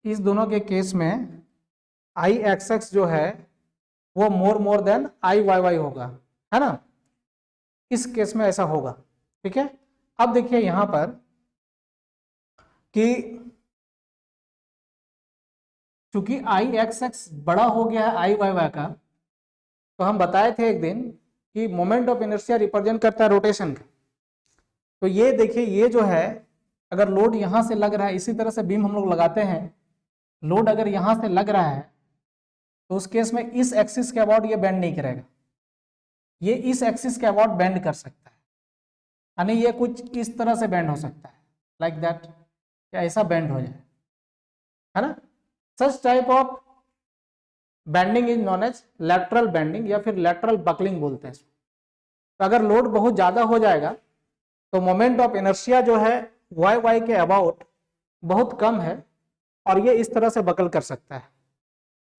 इस दोनों के केस में IXX जो है वो मोर देन IYY होगा, है ना। इस केस में ऐसा होगा, ठीक है। अब देखिए यहां पर कि चूंकि IXX बड़ा हो गया है IYY का, तो हम बताए थे एक दिन कि मोमेंट ऑफ इनर्शिया रिप्रेजेंट करता है रोटेशन का। तो ये देखिए ये जो है अगर लोड यहां से लग रहा है, इसी तरह से बीम हम लोग लगाते हैं, लोड अगर यहां से लग रहा है तो उस केस में इस एक्सिस के अबाउट ये बेंड नहीं करेगा, ये इस एक्सिस के अबाउट बेंड कर सकता है, यानी ये कुछ इस तरह से बेंड हो सकता है, लाइक दैट, या ऐसा बेंड हो जाए, है ना। Such type of bending is known as lateral bending या फिर लैटरल बकलिंग बोलते हैं इसको। तो अगर लोड बहुत ज्यादा हो जाएगा तो मोमेंट ऑफ इनर्शिया जो है YY के अबाउट बहुत कम है और ये इस तरह से बकल कर सकता है।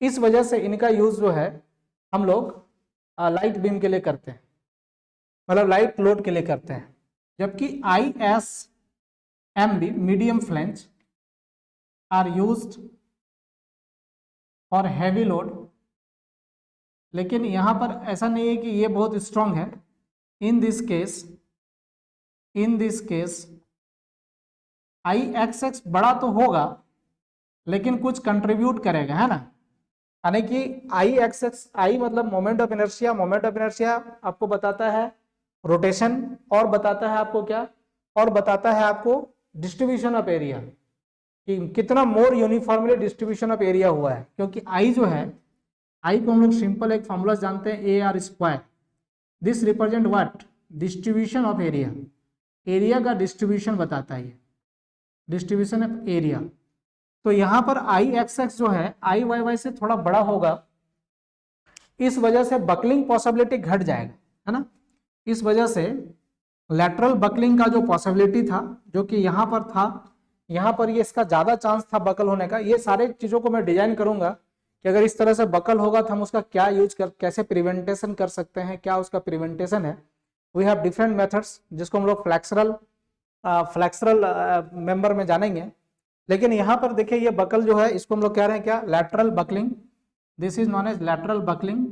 इस वजह से इनका यूज जो है हम लोग लाइट बीम के लिए करते हैं, मतलब लाइट लोड के लिए करते हैं। जबकि ISMB medium flange are used for heavy load, लेकिन यहां पर ऐसा नहीं है कि ये बहुत स्ट्रांग है। इन दिस केस IXX बड़ा तो होगा लेकिन कुछ कंट्रीब्यूट करेगा, है ना। यानी कि IXX, I मतलब moment of inertia, moment of inertia आपको बताता है रोटेशन, और बताता है आपको क्या, और बताता है आपको डिस्ट्रीब्यूशन ऑफ एरिया, कि कितना मोर यूनिफॉर्मली डिस्ट्रीब्यूशन ऑफ एरिया हुआ है। क्योंकि I जो है, I को हम लोग सिंपल एक फॉर्मूला जानते हैं AR²। This represent what, distribution of area, area का डिस्ट्रीब्यूशन बताता है, डिस्ट्रीब्यूशन ऑफ एरिया। तो यहां पर IXX जो है IYY से थोड़ा बड़ा होगा, इस वजह से बकलिंग पॉसिबिलिटी घट जाएगा, है ना। इस वजह से लैटरल बकलिंग का जो पॉसिबिलिटी था, जो कि यहां पर था, यहां पर ये इसका ज्यादा चांस था बकल होने का। ये सारे चीजों को मैं डिजाइन करूंगा कि अगर इस तरह से बकल होगा तो हम उसका क्या यूज कर, कैसे प्रिवेंटेशन कर सकते हैं, क्या उसका प्रिवेंटेशन है। वी हैव डिफरेंट मेथड्स जिसको हम लोग फ्लेक्सरल मेंबर में जानेंगे। लेकिन यहाँ पर देखिए ये बकल जो है इसको हम लोग कह रहे हैं क्या, lateral buckling. This is known as lateral buckling,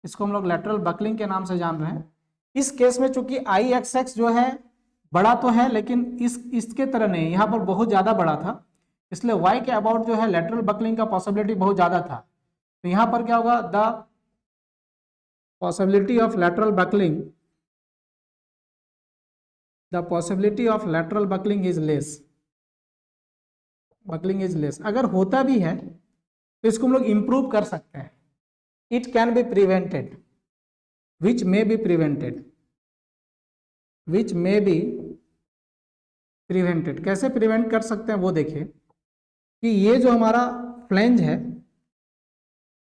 इसको हम लोग लैटरल बकलिंग के नाम से जान रहे हैं। इस केस में चूंकि IXX जो है बड़ा तो है लेकिन इसके तरह नहीं, यहाँ पर बहुत ज्यादा बड़ा था, इसलिए Y के अबाउट जो है लैटरल बकलिंग का पॉसिबिलिटी बहुत ज्यादा था। तो यहाँ पर क्या होगा, the possibility of lateral buckling, the possibility of lateral buckling is less, buckling is less. अगर होता भी है तो इसको हम लोग इंप्रूव कर सकते हैं। It can be prevented, which may be prevented, which may be prevented. कैसे प्रिवेंट कर सकते हैं वो देखिए, कि ये जो हमारा फ्लैंज है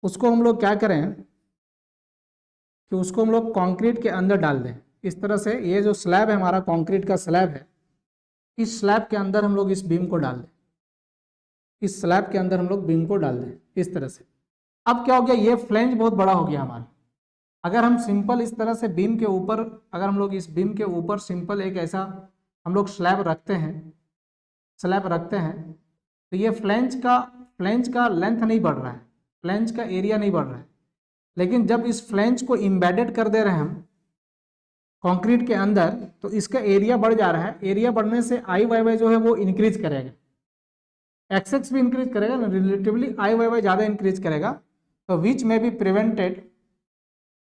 उसको हम लोग क्या करें कि उसको हम लोग कंक्रीट के अंदर डाल दें। इस तरह से ये जो स्लैब है हमारा, कंक्रीट का स्लैब है, इस स्लैब के अंदर हम लोग इस बीम को डाल दें, इस स्लैब के अंदर हम लोग बीम को डाल दें इस तरह से। अब क्या हो गया, ये फ्लैंज बहुत बड़ा हो गया हमारा। अगर हम सिंपल इस तरह से बीम के ऊपर, अगर हम लोग इस बीम के ऊपर सिंपल एक ऐसा हम लोग स्लैब रखते हैं, तो ये फ्लैंज का लेंथ नहीं बढ़ रहा है, फ्लैंज का एरिया नहीं बढ़ रहा है, लेकिन जब इस फ्लैंज को इम्बेडेड कर दे रहे हैं हम कंक्रीट के अंदर, तो इसका एरिया बढ़ जा रहा है। एरिया बढ़ने से आई वाई वाई जो है वो इंक्रीज करेगा, एक्स एक्स भी इंक्रीज करेगा ना, रिलेटिवली आई वाई वाई ज्यादा इंक्रीज करेगा। तो which may be prevented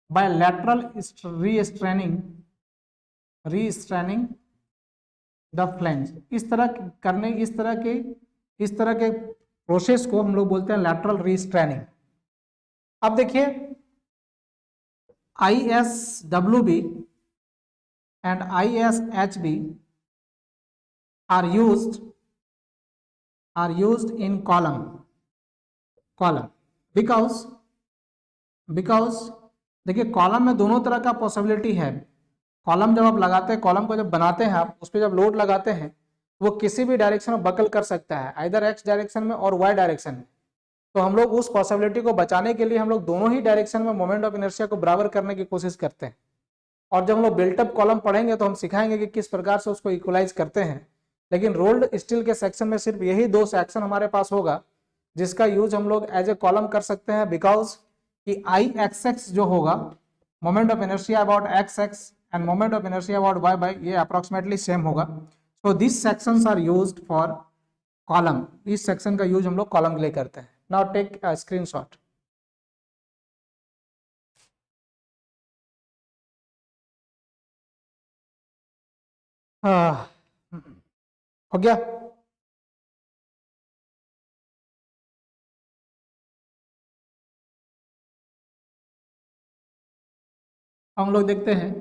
by lateral restraining the flange. इस तरह के प्रोसेस को हम लोग बोलते हैं लैटरल रीस्ट्रेनिंग। अब देखिए ISWB and ISHB are used in column because देखिए कॉलम में दोनों तरह का पॉसिबिलिटी है। कॉलम जब आप लगाते हैं, कॉलम को जब बनाते हैं आप, उस पर जब लोड लगाते हैं वो किसी भी डायरेक्शन में बकल कर सकता है, आइदर एक्स डायरेक्शन में और वाई डायरेक्शन में। तो हम लोग उस पॉसिबिलिटी को बचाने के लिए हम लोग दोनों ही डायरेक्शन में मोमेंट ऑफ इनर्शिया को बराबर करने की कोशिश करते हैं। और जब हम लोग बिल्टअप कॉलम पढ़ेंगे तो हम सिखाएंगे कि किस प्रकार से उसको इक्वलाइज करते हैं। लेकिन रोल्ड स्टील के सेक्शन में सिर्फ यही दो सेक्शन हमारे पास होगा जिसका यूज हम लोग एज ए कॉलम कर सकते हैं, बिकॉज कि आई एक्स एक्स जो होगा, moment of inertia about X X and moment of inertia about Y Y, ये अप्रोक्सीमेटली सेम होगा। So this sections are used for column. इस सेक्शन का यूज हम लोग कॉलम के लिए करते हैं। Now take a screenshot. हो गया? हम लोग देखते हैं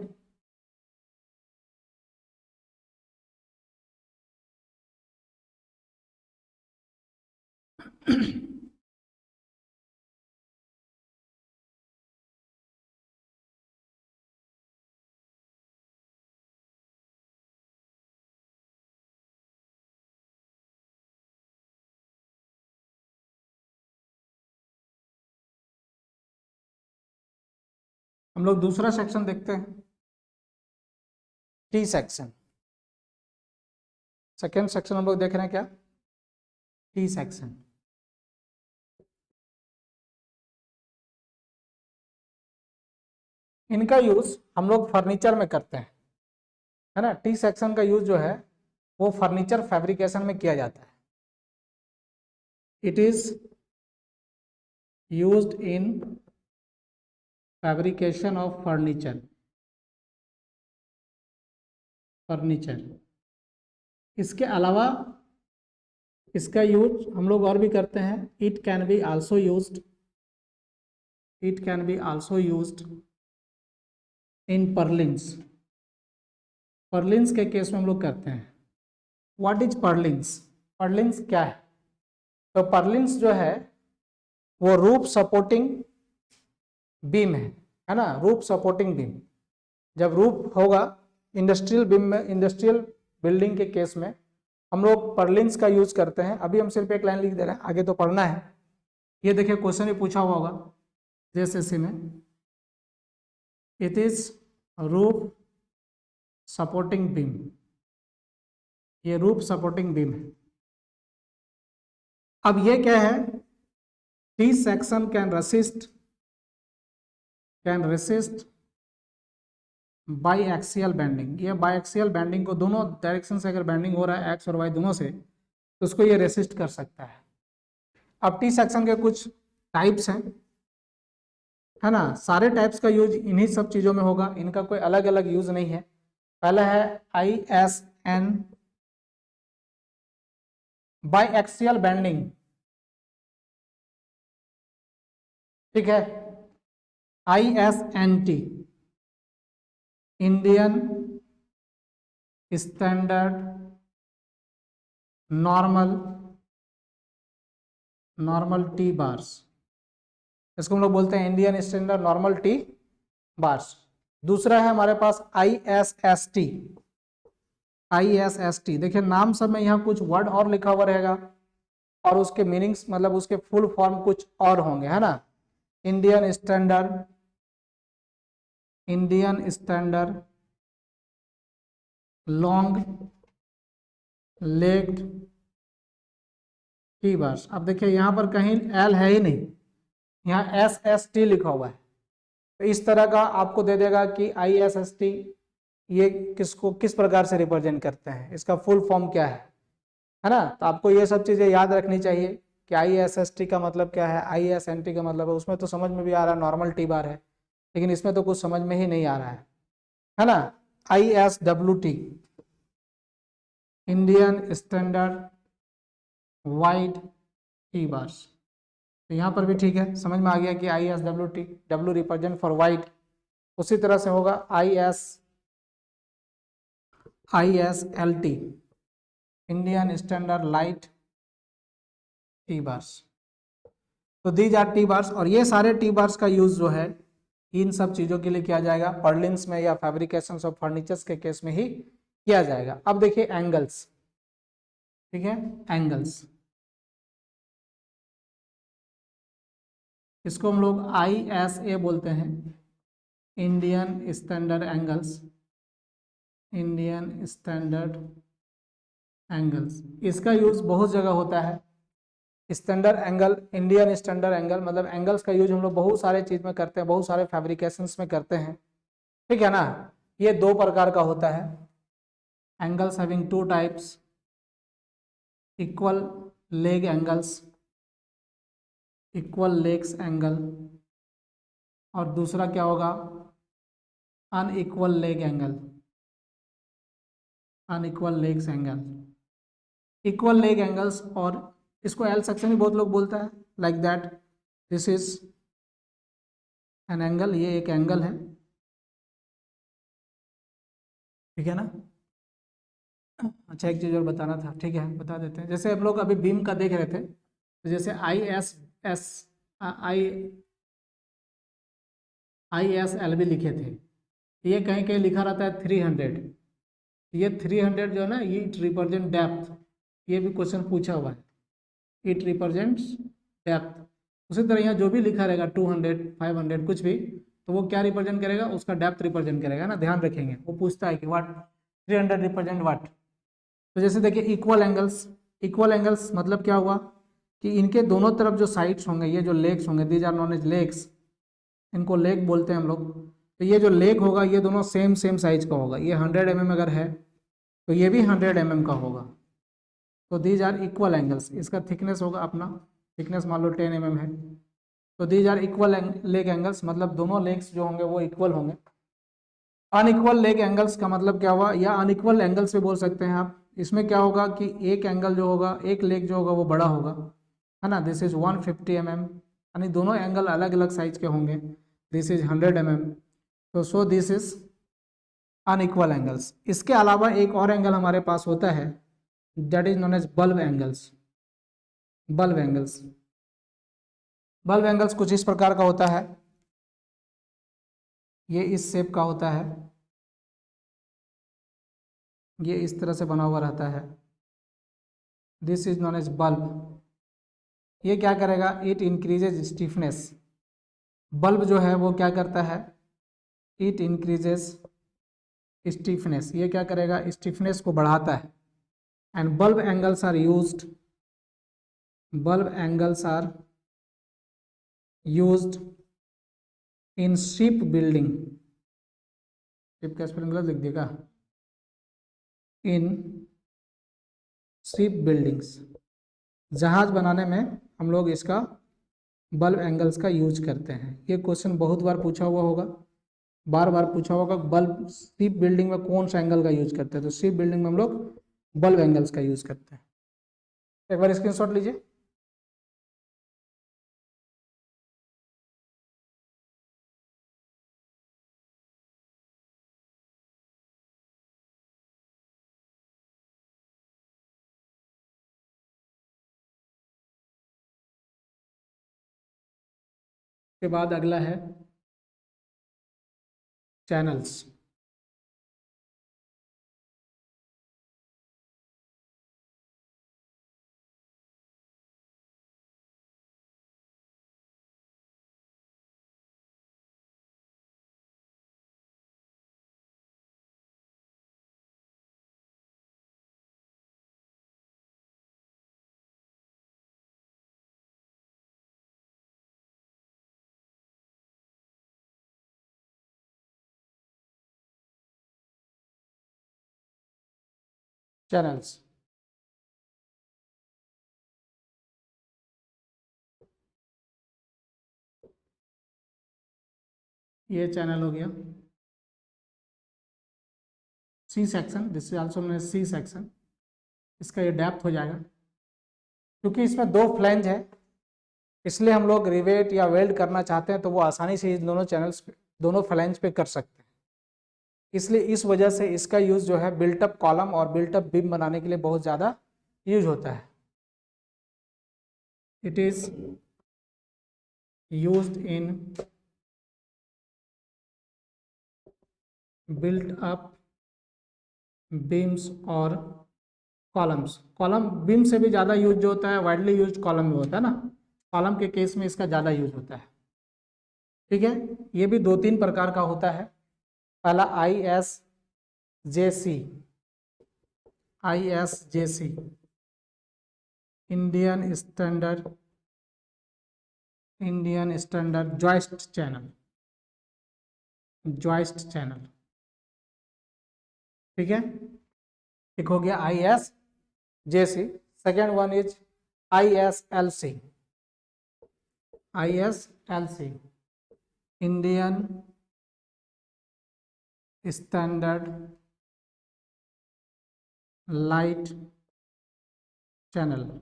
हम लोग दूसरा सेक्शन देखते हैं, टी सेक्शन। सेकेंड सेक्शन हम लोग देख रहे हैं क्या? T section. इनका यूज हम लोग फर्नीचर में करते हैं, है ना। टी सेक्शन का यूज जो है वो फर्नीचर फैब्रिकेशन में किया जाता है। It is used in fabrication of furniture. इसके अलावा इसका यूज हम लोग और भी करते हैं। It can be also used in purlins. Purlins के केस में हम लोग करते हैं। What is purlins? पर्लिन्स क्या है? तो पर्लिन्स जो है वो रूफ सपोर्टिंग बीम है ना, रूफ सपोर्टिंग बीम। जब रूफ होगा इंडस्ट्रियल बीम में, इंडस्ट्रियल बिल्डिंग के केस में हम लोग पर्लिन्स का यूज करते हैं। अभी हम सिर्फ एक लाइन लिख दे रहे हैं, आगे तो पढ़ना है। ये देखिए क्वेश्चन भी पूछा हुआ होगा जेएसएससी में। It is roof supporting beam. ये रूफ सपोर्टिंग बीम है। अब ये क्या है? T section can resist biaxial bending. ये बाई एक्सियल बेंडिंग को दोनों डायरेक्शन से अगर बेंडिंग हो रहा है एक्स और वाई दोनों से, तो उसको ये रेसिस्ट कर सकता है। अब टी सेक्शन के कुछ टाइप्स हैं, है ना। सारे टाइप्स का यूज इन्हीं सब चीजों में होगा, इनका कोई अलग अलग यूज नहीं है। पहला है ISN, बाई एक्सियल बेंडिंग, ठीक है। ISNT, Indian standard normal T bars. इसको हम लोग बोलते हैं Indian standard normal T bars. दूसरा है हमारे पास ISST। देखिए नाम सब में यहाँ कुछ वर्ड और लिखा हुआ रहेगा और उसके मीनिंग्स मतलब उसके फुल फॉर्म कुछ और होंगे, है ना। Indian standard long legged T bars. अब देखिए यहाँ पर कहीं एल है ही नहीं, यहाँ SST लिखा हुआ है। तो इस तरह का आपको दे देगा कि ISST ये किसको किस प्रकार से रिप्रेजेंट करते हैं, इसका फुल फॉर्म क्या है ना। तो आपको ये सब चीजें याद रखनी चाहिए कि ISST का मतलब क्या है, ISNT का मतलब है, उसमें तो समझ में भी आ रहा है नॉर्मल टी बार है, लेकिन इसमें तो कुछ समझ में ही नहीं आ रहा है ना। ISWT Indian standard wide T bars, तो यहाँ पर भी ठीक है, समझ में आ गया कि ISWT, W represent for white. उसी तरह से होगा ISLT Indian standard light T bars. तो दीज आर टी बार्स, और ये सारे टी बार्स का यूज जो है इन सब चीजों के लिए किया जाएगा, पर्लिन्स में या फैब्रिकेशन ऑफ फर्नीचर्स के केस में ही किया जाएगा। अब देखिए एंगल्स, ठीक है, एंगल्स, इसको हम लोग ISA बोलते हैं, Indian standard angles, Indian standard angles. इसका यूज बहुत जगह होता है। Standard angle, Indian standard angle मतलब एंगल्स का यूज हम लोग बहुत सारे चीज में करते हैं, बहुत सारे फैब्रिकेशंस में करते हैं, ठीक है ना। ये दो प्रकार का होता है, angles having two types, equal leg angles, equal legs angle, और दूसरा क्या होगा, unequal leg angle, unequal legs angle. Equal leg angles, और इसको एल सेक्शन भी बहुत लोग बोलता है, like that this is an angle, ये एक एंगल है, ठीक है ना। अच्छा एक चीज और बताना था, ठीक है बता देते हैं। जैसे हम लोग अभी बीम का देख रहे थे, तो जैसे आई ISLB लिखे थे, ये कहीं कहीं लिखा रहता है 300, ये 300 जो है ना, इट रिप्रेजेंट डेप्थ, ये भी क्वेश्चन पूछा हुआ है, इट रिप्रेजेंट्स डेप्थ। उसी तरह यहाँ जो भी लिखा रहेगा 200 500 कुछ भी, तो वो क्या रिप्रेजेंट करेगा, उसका डेप्थ रिप्रेजेंट करेगा ना, ध्यान रखेंगे। वो पूछता है कि व्हाट 300 रिप्रेजेंट व्हाट। तो जैसे देखिए इक्वल एंगल्स, इक्वल एंगल्स मतलब क्या हुआ कि इनके दोनों तरफ जो साइड्स होंगे, ये जो लेग्स होंगे, these are known as legs, इनको लेग बोलते हैं हम लोग। तो ये जो लेग होगा ये दोनों सेम सेम साइज का होगा, ये 100 mm अगर है तो ये भी 100 mm का होगा। तो दीज आर इक्वल एंगल्स, इसका थिकनेस होगा अपना, थिकनेस मान लो 10 mm है, तो these are equal leg angles, मतलब दोनों लेग्स जो होंगे वो इक्वल होंगे। अनइक्वल लेग एंगल्स का मतलब क्या हुआ, या अनइक्वल एंगल्स भी बोल सकते हैं आप। इसमें क्या होगा कि एक एंगल जो होगा, एक लेग जो होगा वो बड़ा होगा, है ना, दिस इज 150 mm, यानी दोनों एंगल अलग अलग साइज के होंगे, दिस इज 100 mm। तो so this is unequal angles. इसके अलावा एक और एंगल हमारे पास होता है, that is known as bulb angles, bulb angles. Bulb angles कुछ इस प्रकार का होता है, ये इस शेप का होता है, ये इस तरह से बना हुआ रहता है, this is known as bulb. ये क्या करेगा, इट इंक्रीजेज स्टिफनेस, बल्ब जो है वो क्या करता है, इट इंक्रीजेज स्टिफनेस, ये क्या करेगा, स्टिफनेस को बढ़ाता है। And bulb angles are used, bulb angles are used in ship building, ship का स्पेलिंग गलत लिख देगा, इन शिप बिल्डिंग्स, जहाज बनाने में हम लोग इसका बल्ब एंगल्स का यूज करते हैं। ये क्वेश्चन बहुत बार पूछा हुआ होगा, बार बार पूछा होगा, बल्ब शिप बिल्डिंग में कौन सा एंगल का यूज करते हैं, तो शिप बिल्डिंग में हम लोग बल्ब एंगल्स का यूज करते हैं। एक बार स्क्रीनशॉट लीजिए। के बाद अगला है चैनल्स। चैनल्स। ये चैनल हो गया C section, this is also known as C section. इसका ये डेप्थ हो जाएगा, क्योंकि इसमें दो फ्लैंज है इसलिए हम लोग रिवेट या वेल्ड करना चाहते हैं तो वो आसानी से इन दोनों चैनल्स पे, दोनों फ्लैंज पे कर सकते हैं। इसलिए इस वजह से इसका यूज जो है बिल्टअप कॉलम और बिल्टअप बीम बनाने के लिए बहुत ज़्यादा यूज होता है। It is used in built up beams और कॉलम्स। कॉलम बीम से भी ज़्यादा यूज जो होता है वाइडली यूज कॉलम में होता है ना, कॉलम के केस में इसका ज़्यादा यूज होता है। ठीक है, ये भी दो तीन प्रकार का होता है। पहला ISJC, ISJC Indian standard joist channel, joist channel. ठीक है, एक हो गया ISJC। Second one is ISLC, ISLC Indian standard light channel.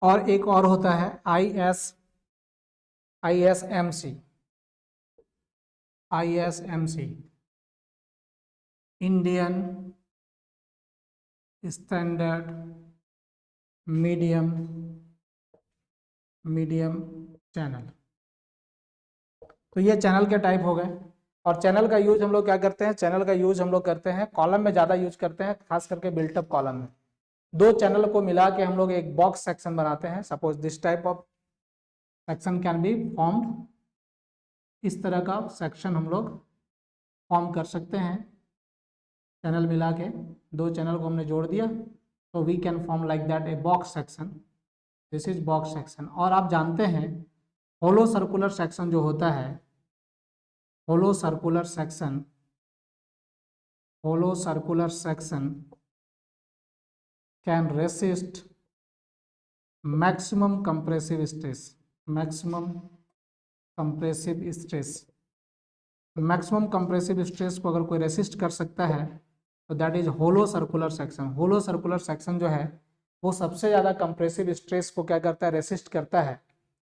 और एक और होता है ISMC, ISMC Indian standard medium channel. तो ये चैनल के टाइप हो गए। और चैनल का यूज हम लोग क्या करते हैं, चैनल का यूज हम लोग करते हैं कॉलम में ज़्यादा यूज करते हैं, खास करके बिल्टअप कॉलम में। दो चैनल को मिला के हम लोग एक बॉक्स सेक्शन बनाते हैं। Suppose this type of section can be formed, इस तरह का सेक्शन हम लोग फॉर्म कर सकते हैं। चैनल मिला के दो चैनल को हमने जोड़ दिया तो we can form like that a box section, this is box section. और आप जानते हैं होलो सर्कुलर सेक्शन जो होता है, hollow circular section can resist maximum compressive stress, maximum compressive stress. Maximum compressive stress को अगर कोई रेसिस्ट कर सकता है तो that is hollow circular section. Hollow circular section जो है वो सबसे ज़्यादा कंप्रेसिव स्ट्रेस को क्या करता है, रेसिस्ट करता है।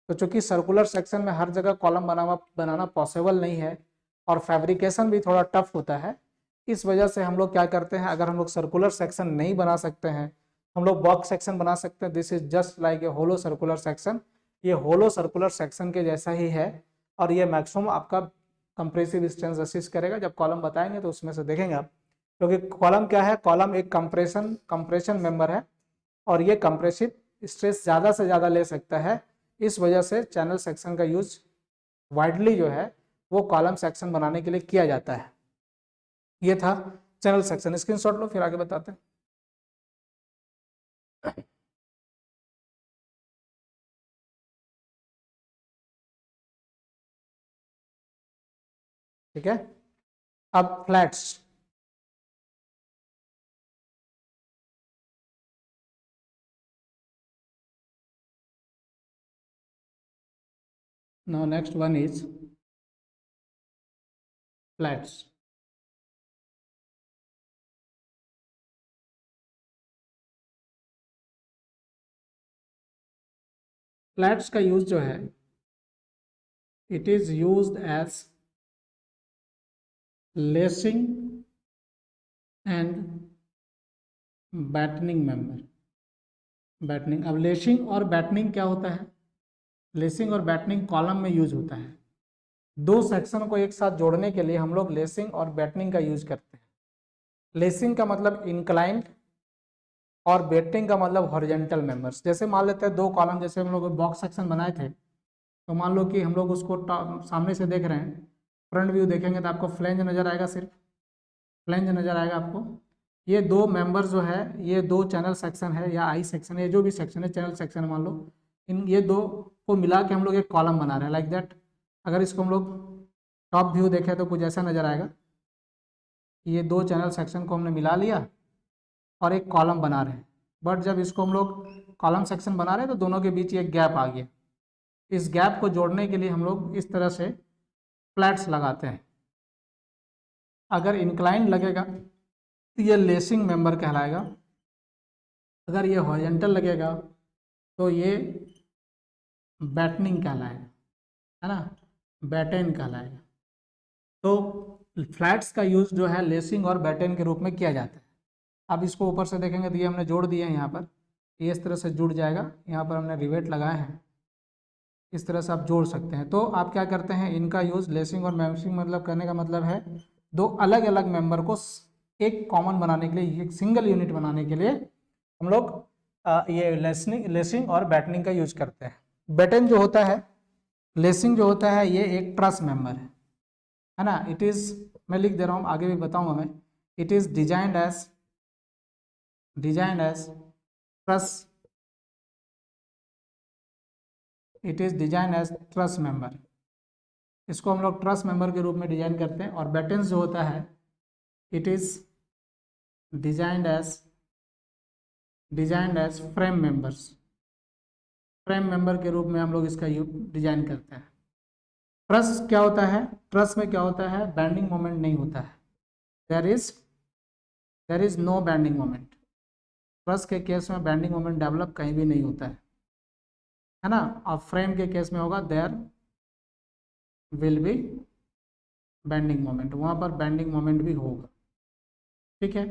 तो चूंकि सर्कुलर सेक्शन में हर जगह कॉलम बनाना पॉसिबल नहीं है और फैब्रिकेशन भी थोड़ा टफ होता है, इस वजह से हम लोग क्या करते हैं, अगर हम लोग सर्कुलर सेक्शन नहीं बना सकते हैं हम लोग बॉक्स सेक्शन बना सकते हैं। This is just like a hollow circular section, ये होलो सर्कुलर सेक्शन के जैसा ही है। और ये मैक्सिमम आपका कंप्रेसिव स्ट्रेस रेसिस्ट करेगा। जब कॉलम बताएंगे तो उसमें से देखेंगे आप, क्योंकि कॉलम क्या है, कॉलम एक कंप्रेशन मेंबर है और ये कंप्रेसिव स्ट्रेस ज़्यादा से ज़्यादा ले सकता है। इस वजह से चैनल सेक्शन का यूज वाइडली जो है वो कॉलम सेक्शन बनाने के लिए किया जाता है। ये था चैनल सेक्शन। स्क्रीनशॉट लो फिर आगे बताते हैं। ठीक है, अब flats. Now next one is flats. Flats का यूज जो है it is used as lacing and battening member. Battening, अब लेसिंग और बैटनिंग क्या होता है, लेसिंग और बैटनिंग कॉलम में यूज होता है। दो सेक्शन को एक साथ जोड़ने के लिए हम लोग लेसिंग और बैटनिंग का यूज करते हैं। लेसिंग का मतलब इंक्लाइंड और बैटनिंग का मतलब हॉरिजॉन्टल मेंबर्स। जैसे मान लेते हैं दो कॉलम, जैसे हम लोग बॉक्स सेक्शन बनाए थे तो मान लो कि हम लोग उसको सामने से देख रहे हैं, फ्रंट व्यू देखेंगे तो आपको फ्लैंज नज़र आएगा, सिर्फ फ्लैंज नज़र आएगा आपको। ये दो मेंबर्स जो है, ये दो चैनल सेक्शन है या आई सेक्शन है, जो भी सेक्शन है चैनल सेक्शन मान लो, इन ये दो को मिला के हम लोग एक कॉलम बना रहे हैं लाइक दैट। अगर इसको हम लोग टॉप व्यू देखें तो कुछ ऐसा नज़र आएगा। ये दो चैनल सेक्शन को हमने मिला लिया और एक कॉलम बना रहे हैं, बट जब इसको हम लोग कॉलम सेक्शन बना रहे हैं तो दोनों के बीच एक गैप आ गया। इस गैप को जोड़ने के लिए हम लोग इस तरह से फ्लैट्स लगाते हैं। अगर इंक्लाइन लगेगा तो ये लेसिंग मेंबर कहलाएगा, अगर ये हॉरिजॉन्टल लगेगा तो ये बैटनिंग कहलाएगा, है ना, बैटेन कहलाएगा। तो फ्लैट्स का यूज़ जो है लेसिंग और बैटेन के रूप में किया जाता है। अब इसको ऊपर से देखेंगे तो ये हमने जोड़ दिए हैं, यहाँ पर ये इस तरह से जुड़ जाएगा, यहाँ पर हमने रिवेट लगाए हैं, इस तरह से आप जोड़ सकते हैं। तो आप क्या करते हैं, इनका यूज़ लेसिंग और मैशिंग मतलब करने का मतलब है दो अलग अलग मेंबर को एक कॉमन बनाने के लिए, एक सिंगल यूनिट बनाने के लिए हम लोग ये लेसिंग और बैटनिंग का यूज करते हैं। बैटन जो होता है, लेसिंग जो होता है, ये एक ट्रस मेंबर है ना। इट इज़, मैं लिख दे रहा हूँ, आगे भी बताऊंगा मैं। It is designed as truss, it is design as truss member, इसको हम लोग ट्रस मेंबर के रूप में डिजाइन करते हैं। और बैटन्स जो होता है, it is designed as frame members, frame member के रूप में हम लोग इसका डिजाइन करते हैं। ट्रस क्या होता है, ट्रस में क्या होता है, बैंडिंग मोमेंट नहीं होता है, there is no bending moment. Truss के केस में बैंडिंग मोमेंट डेवलप कहीं भी नहीं होता है ना। और फ्रेम के केस में होगा there will be bending moment, वहाँ पर बैंडिंग मोमेंट भी होगा, ठीक है।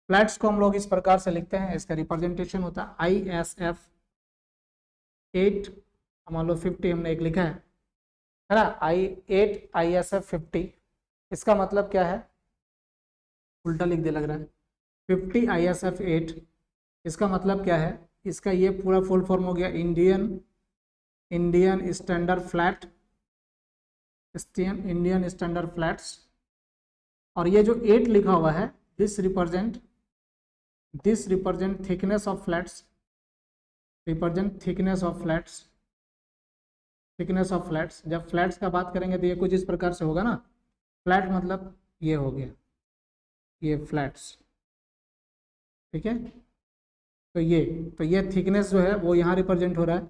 फ्लैट्स को हम लोग इस प्रकार से लिखते हैं, इसका रिप्रेजेंटेशन होता है ISF 8, मान लो 50 हमने एक लिखा है ना, I8 ISF 50, इसका मतलब क्या है, उल्टा लिख दे लग रहा है, 50 ISF 8, इसका मतलब क्या है, इसका ये पूरा फुल फॉर्म हो गया Indian standard flat, Indian standard flats. और ये जो 8 लिखा हुआ है, this represent thickness of flats, thickness of flats. जब फ्लैट्स का बात करेंगे तो ये कुछ इस प्रकार से होगा ना, फ्लैट मतलब ये हो गया, ये फ्लैट्स, ठीक है। तो ये थिकनेस जो है वो यहाँ रिप्रेजेंट हो रहा है,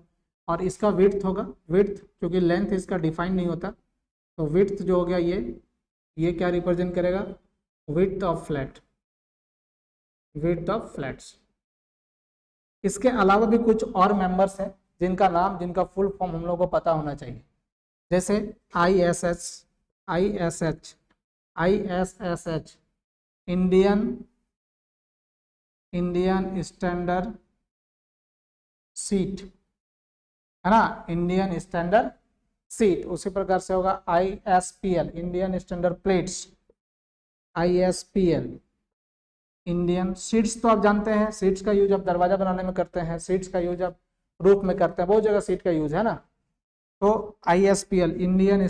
और इसका विड्थ होगा, विड्थ क्योंकि लेंथ इसका डिफाइन नहीं होता, तो विड्थ जो हो गया ये क्या रिप्रेजेंट करेगा, विड्थ ऑफ फ्लैट्स। इसके अलावा भी कुछ और मेंबर्स हैं जिनका नाम, जिनका फुल फॉर्म हम लोग को पता होना चाहिए, जैसे ISSH इंडियन स्टैंडर्ड सीट, है ना, इंडियन स्टैंडर्ड सीट। उसी प्रकार से होगा ISPL Indian standard plates, ISPL Indian seats. तो आप जानते हैं सीट्स का यूज आप दरवाजा बनाने में करते हैं, सीट्स का यूज आप रूफ में करते हैं, बहुत जगह सीट का यूज है ना। तो ISPL इंडियन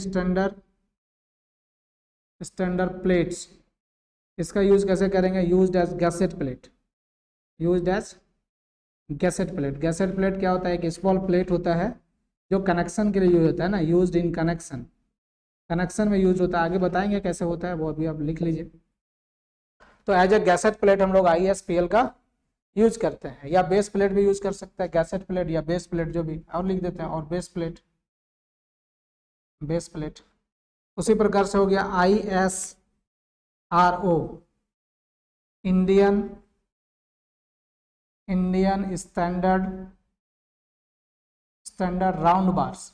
स्टैंडर्ड प्लेट्स, इसका यूज कैसे करेंगे, used as gusset plate, gusset plate क्या होता है, एक स्मॉल प्लेट होता है जो कनेक्शन के लिए यूज होता है ना, यूज्ड इन कनेक्शन में यूज होता है। आगे बताएंगे कैसे होता है, वो अभी आप लिख लीजिए। तो एज ए गैसेट प्लेट हम लोग ISPL का यूज करते हैं, या बेस प्लेट भी यूज कर सकते हैं, गैसेट प्लेट या बेस प्लेट जो भी, और लिख देते हैं। और बेस प्लेट उसी प्रकार से हो गया ISRO Indian standard round bars,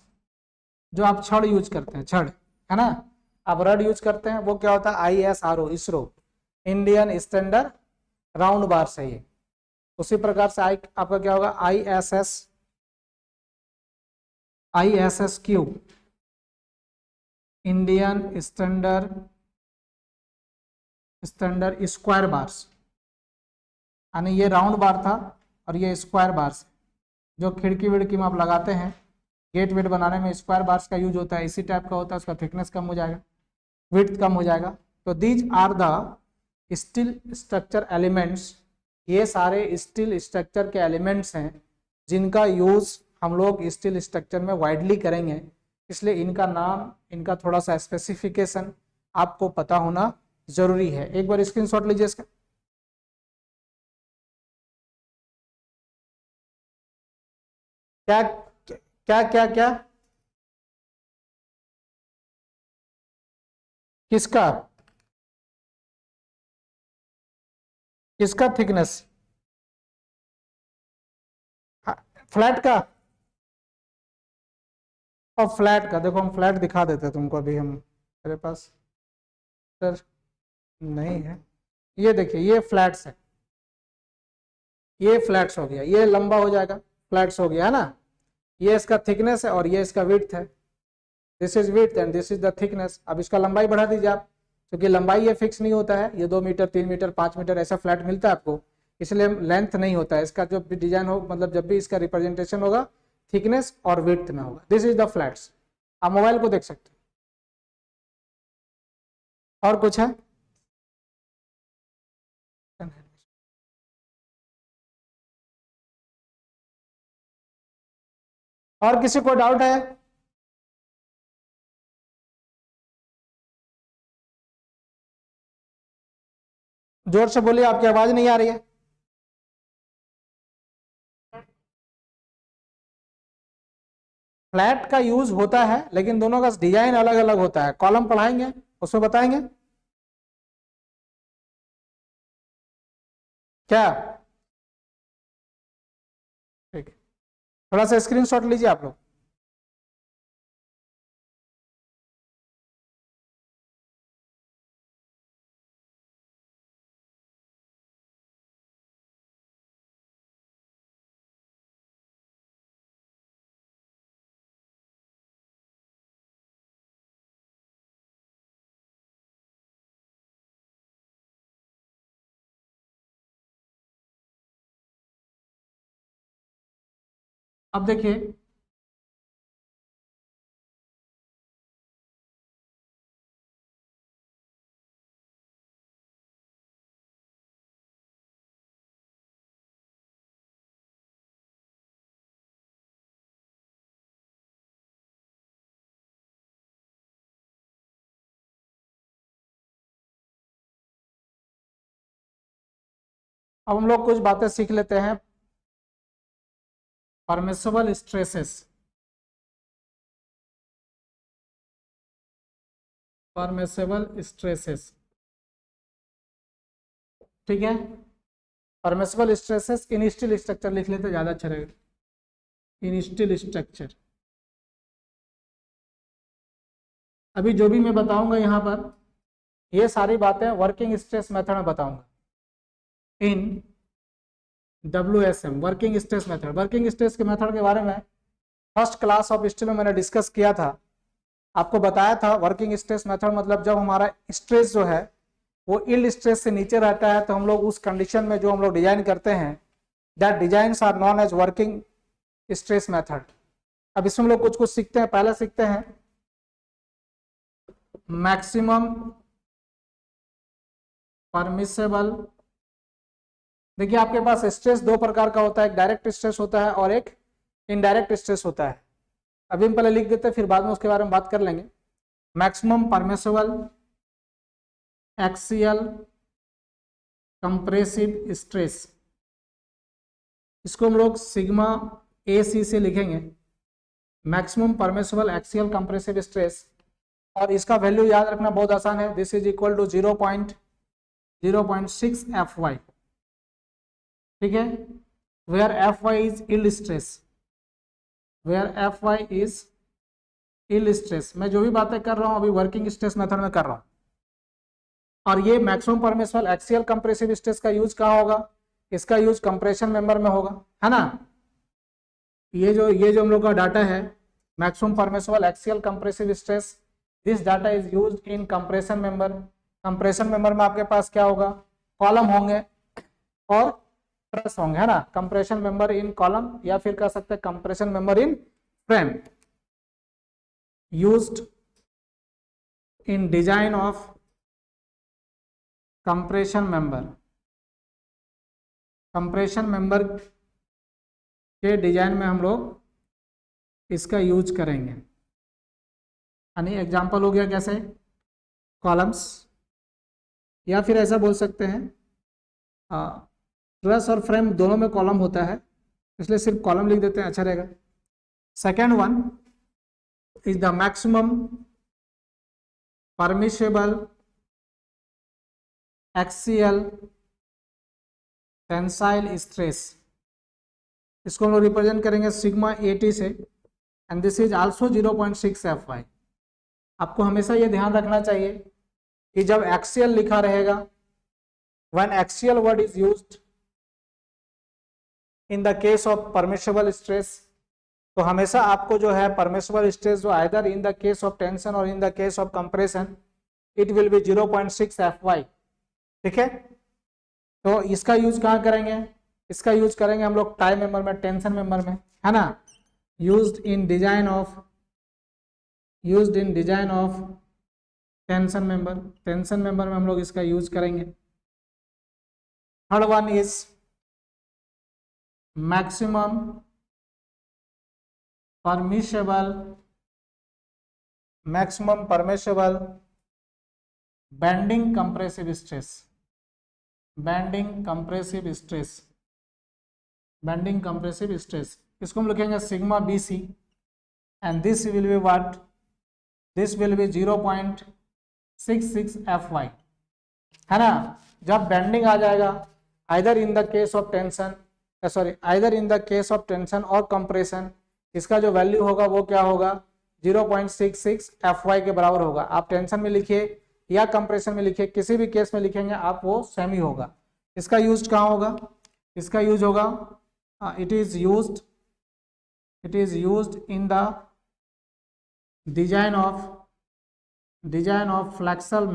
जो आप छड़ यूज करते हैं, छड़, है ना, आप रड यूज करते हैं, वो क्या होता है ISRO, ISRO Indian standard round bars है ये। उसी प्रकार से आपका क्या होगा ISSQ Indian standard square bars, यानी ये राउंड बार था और ये स्क्वायर बार्स, जो खिड़की विड़की में आप लगाते हैं, गेट वेट बनाने में स्क्वायर बार्स का यूज होता है, इसी टाइप का होता है, उसका थिकनेस कम हो जाएगा, विड्थ कम हो जाएगा। तो these are the steel structure elements, ये सारे स्टील स्ट्रक्चर के एलिमेंट्स हैं जिनका यूज हम लोग स्टील स्ट्रक्चर में वाइडली करेंगे, इसलिए इनका नाम, इनका थोड़ा सा स्पेसिफिकेशन आपको पता होना जरूरी है। एक बार स्क्रीनशॉट लीजिए इसका। क्या क्या क्या क्या किसका किसका थिकनेस? फ्लैट का? और फ्लैट का देखो, हम फ्लैट दिखा देते तुमको अभी, हम मेरे पास सर नहीं है। ये देखिए, ये फ्लैट्स है, ये फ्लैट्स हो गया, ये लंबा हो जाएगा, फ्लैट्स हो गया है ना। ये इसका थिकनेस है और ये इसका विड्थ है। This is width and this is the thickness. अब इसका लंबाई बढ़ा दीजिए आप, क्योंकि लंबाई ये फिक्स नहीं होता है, ये 2 मीटर 3 मीटर 5 मीटर ऐसा फ्लैट मिलता है आपको, इसलिए लेंथ नहीं होता है इसका। जो भी डिजाइन हो, मतलब जब भी इसका रिप्रेजेंटेशन होगा थिकनेस और विड्थ में होगा। This is the flats. आप मोबाइल को देख सकते हो। और कुछ है? और किसी को डाउट है? जोर से बोलिए, आपकी आवाज नहीं आ रही है। फ्लैट का यूज होता है, लेकिन दोनों का डिजाइन अलग अलग होता है। कॉलम पढ़ाएंगे, उसमें बताएंगे क्या? ठीक है, थोड़ा सा स्क्रीनशॉट लीजिए आप लोग। अब देखिए, अब हम लोग कुछ बातें सीख लेते हैं। परमिसिबल स्ट्रेसेस, परमिसिबल स्ट्रेसेस, ठीक है। परमिसिबल स्ट्रेसेस इन स्टील स्ट्रक्चर लिख लेते, ज्यादा अच्छा रहेगा। इन स्टील स्ट्रक्चर। अभी जो भी मैं बताऊंगा यहाँ पर, ये सारी बातें वर्किंग स्ट्रेस मेथड में बताऊंगा। इन WSM, working stress method. Working stress के मेथड के बारे में फर्स्ट क्लास ऑफ स्टील में मैंने डिस्कस किया था, आपको बताया था। वर्किंग स्ट्रेस मेथड मतलब जब हमारा स्ट्रेस जो है वो यील्ड स्ट्रेस से नीचे रहता है, तो हम लोग उस कंडीशन में जो हम लोग डिजाइन करते हैं, that designs are known as working stress method. अब इसमें हम लोग कुछ कुछ सीखते हैं। पहले सीखते हैं मैक्सिमम परमिसेबल। देखिए, आपके पास स्ट्रेस दो प्रकार का होता है, एक डायरेक्ट स्ट्रेस होता है और एक इनडायरेक्ट स्ट्रेस होता है। अभी हम पहले लिख देते हैं, फिर बाद में उसके बारे में बात कर लेंगे। Maximum permissible axial compressive stress, इसको हम लोग सिग्मा AC से लिखेंगे, maximum permissible axial compressive stress. और इसका वैल्यू याद रखना बहुत आसान है, this is equal to 0.6 Fy, ठीक है। Where Fy is yield stress, where Fy is yield stress. मैं जो भी बातें कर रहा हूं अभी वर्किंग स्ट्रेस मेथड में कर रहा हूं। और ये maximum permissible axial compressive stress का यूज कहाँ होगा? इसका यूज कंप्रेशन मेंबर में होगा, है ना। ये जो हम लोग का डाटा है, maximum permissible axial compressive stress, this data is used in compression member. Compression member में आपके पास क्या होगा? कॉलम होंगे और ट्रस होंगे, है ना। कंप्रेशन मेंबर इन कॉलम, या फिर कह सकते हैं compression member in frame, used in design of compression member. Compression member के डिजाइन में हम लोग इसका यूज करेंगे। यानी एग्जांपल हो गया कैसे? कॉलम्स, या फिर ऐसा बोल सकते हैं ट्रस और फ्रेम दोनों में कॉलम होता है, इसलिए सिर्फ कॉलम लिख देते हैं, अच्छा रहेगा। Second one is the maximum permissible axial tensile stress, इसको हम लोग रिप्रेजेंट करेंगे सिग्मा 80 से, and this is also 0.6 Fy। आपको हमेशा ये ध्यान रखना चाहिए कि जब एक्सियल लिखा रहेगा, when axial word is used in the case of permissible stress, तो हमेशा आपको जो है परमिशेबल स्ट्रेस जो either in the case of tension or in the case of compression it will be 0.6 Fy। ठीक है, तो इसका यूज कहाँ करेंगे, इसका यूज करेंगे हम लोग टाई मेंबर में, टेंशन मेंबर में, है ना, used in design of tension member, tension member में हम लोग इसका यूज करेंगे। Third one is maximum permissible bending compressive stress, bending compressive stress, इसको हम लिखेंगे sigma BC, and this will be what, this will B 0.66 Fy, है ना। जब बेंडिंग आ जाएगा either in the case of tension, either in the case of tension और कंप्रेशन, इसका जो वैल्यू होगा वो क्या होगा, 0.66 Fy के बराबर होगा। आप टेंशन में लिखिए या कंप्रेशन में लिखिए, किसी भी केस में लिखेंगे आप वो सेम ही होगा। इसका यूज कहाँ होगा, इसका यूज होगा, it is used in the design of flexural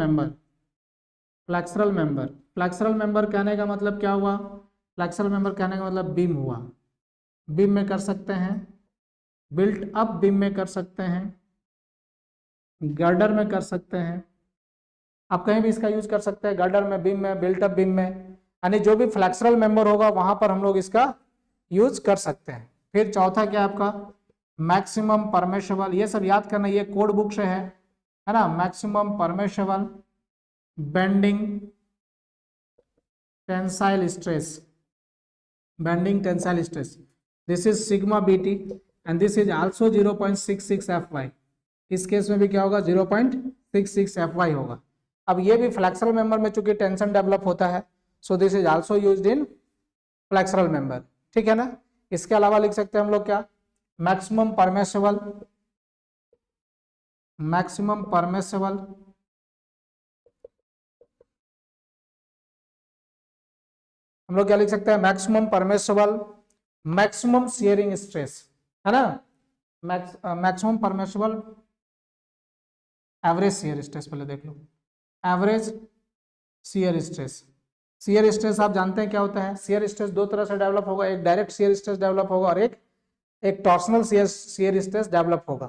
member कहने का मतलब क्या हुआ, फ्लेक्सरल मेंबर कहने का मतलब बीम हुआ। बीम में कर सकते हैं, बिल्ट अप बीम में कर सकते हैं, गर्डर में कर सकते हैं, आप कहीं भी इसका यूज कर सकते हैं, गर्डर में, बीम में, बिल्ट अप बीम में, यानी जो भी फ्लेक्सरल मेंबर होगा वहां पर हम लोग इसका यूज कर सकते हैं। फिर चौथा क्या आपका, मैक्सिमम परमिशेबल, ये सब याद करना, ये कोड बुक से है ना, maximum permissible bending tensile stress, this is sigma BT and this is also 0.66 Fy। इस केस में भी क्या होगा, 0.66 Fy होगा। अब ये भी फ्लेक्सरल मेंबर में चूंकि टेंशन डेवलप होता है, so this is also used in flexural member, ठीक है ना। इसके अलावा लिख सकते हैं हम लोग क्या, मैक्सिमम परमिशेबल हम लोग क्या लिख सकते हैं, मैक्सिमम शियरिंग स्ट्रेस, है ना, maximum permissible average shear stress, पहले देख लो, एवरेज शियर स्ट्रेस आप जानते हैं क्या होता है। शियर स्ट्रेस दो तरह से डेवलप होगा, एक डायरेक्ट शियर स्ट्रेस डेवलप होगा और एक टॉर्सनल शियर स्ट्रेस डेवलप होगा।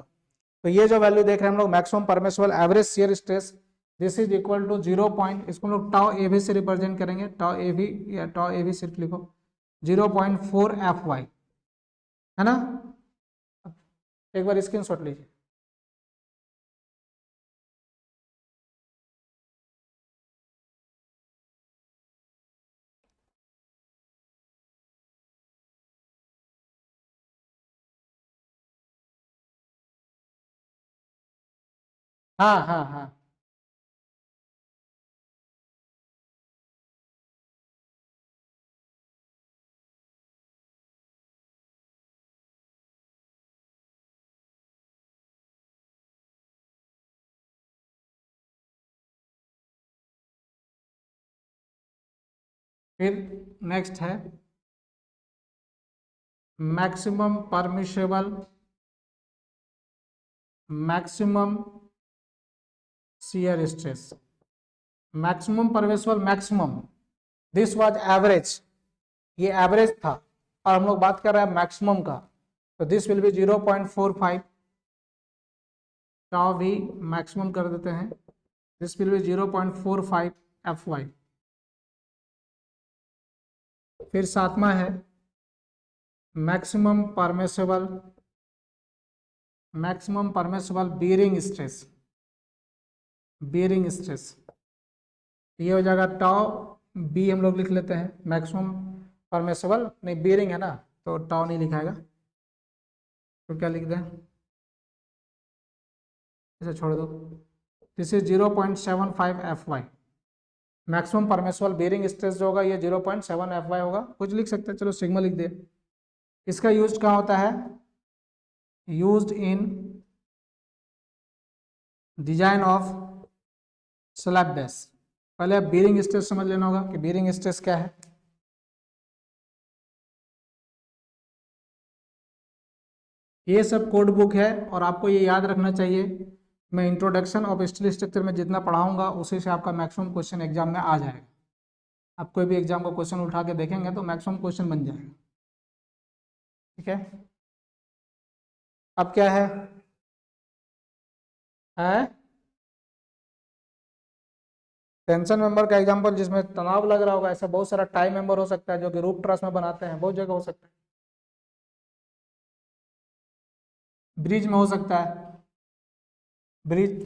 तो ये जो वैल्यू देख रहे हैं हम लोग, maximum permissible average shear stress, this is equal to 0. इसको हम लोग टाउ AB से रिप्रेजेंट करेंगे, टाउ AB या टाउ AB सिर्फ लिखो, 0.4 Fy, है ना। एक बार स्क्रीनशॉट लीजिए। हाँ हाँ हाँ, फिर नेक्स्ट है maximum shear stress, maximum this was average, ये एवरेज था और हम लोग बात कर रहे हैं मैक्सिमम का, तो दिस विल बी 0.45 टाउ भी मैक्सिमम कर देते हैं, दिस विल बी 0.45 Fy। फिर सातवां है मैक्सिमम परमिशेबल बियरिंग स्ट्रेस, ये हो जाएगा टाउ बी, हम लोग लिख लेते हैं, मैक्सिमम परमिशेबल नहीं, बियरिंग है ना तो टाउ नहीं लिखाएगा, तो क्या लिख दें, इसे छोड़ दो। This is 0.75 FY। Maximum permissible bearing stress जो होगा ये 0.7 FY होगा, कुछ लिख सकते हैं, चलो सिग्मा लिख दे। इसका यूज कहाँ होता है, used in design of slab base. पहले आप बेरिंग स्ट्रेस समझ लेना होगा कि बेरिंग स्ट्रेस क्या है। ये सब कोड बुक है और आपको ये याद रखना चाहिए। मैं इंट्रोडक्शन ऑफ स्टील स्ट्रक्चर में जितना पढ़ाऊंगा उसी से आपका मैक्सिमम क्वेश्चन एग्जाम में आ जाएगा। आप कोई भी एग्जाम का क्वेश्चन उठा के देखेंगे तो मैक्सिमम क्वेश्चन बन जाएगा। ठीक है, अब क्या है टेंशन मेंबर का एग्जांपल जिसमें तनाव लग रहा होगा, ऐसा बहुत सारा टाई मेंबर हो सकता है जो कि रूप ट्रस में बनाते हैं, बहुत जगह हो सकता है। ब्रिज में हो सकता है, ब्रिज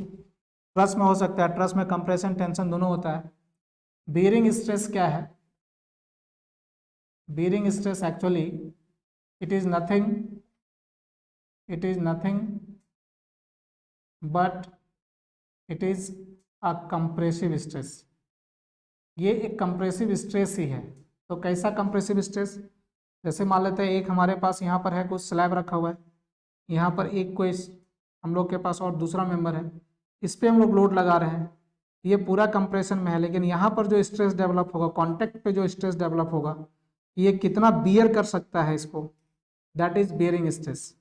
ट्रस में हो सकता है, ट्रस में कंप्रेशन टेंशन दोनों होता है। बेरिंग स्ट्रेस क्या है, bearing stress actually it is nothing but it is a compressive stress. ये एक कंप्रेसिव स्ट्रेस ही है। तो कैसा कंप्रेसिव स्ट्रेस, जैसे मान लेते हैं एक हमारे पास यहाँ पर है कुछ स्लैब रखा हुआ है, यहाँ पर एक कोई हम लोग के पास और दूसरा मेंबर है, इस पर हम लोग लोड लगा रहे हैं, ये पूरा कंप्रेशन में है, लेकिन यहाँ पर जो स्ट्रेस डेवलप होगा, कॉन्टैक्ट पे जो स्ट्रेस डेवलप होगा, ये कितना बियर कर सकता है इसको, दैट इज बियरिंग स्ट्रेस।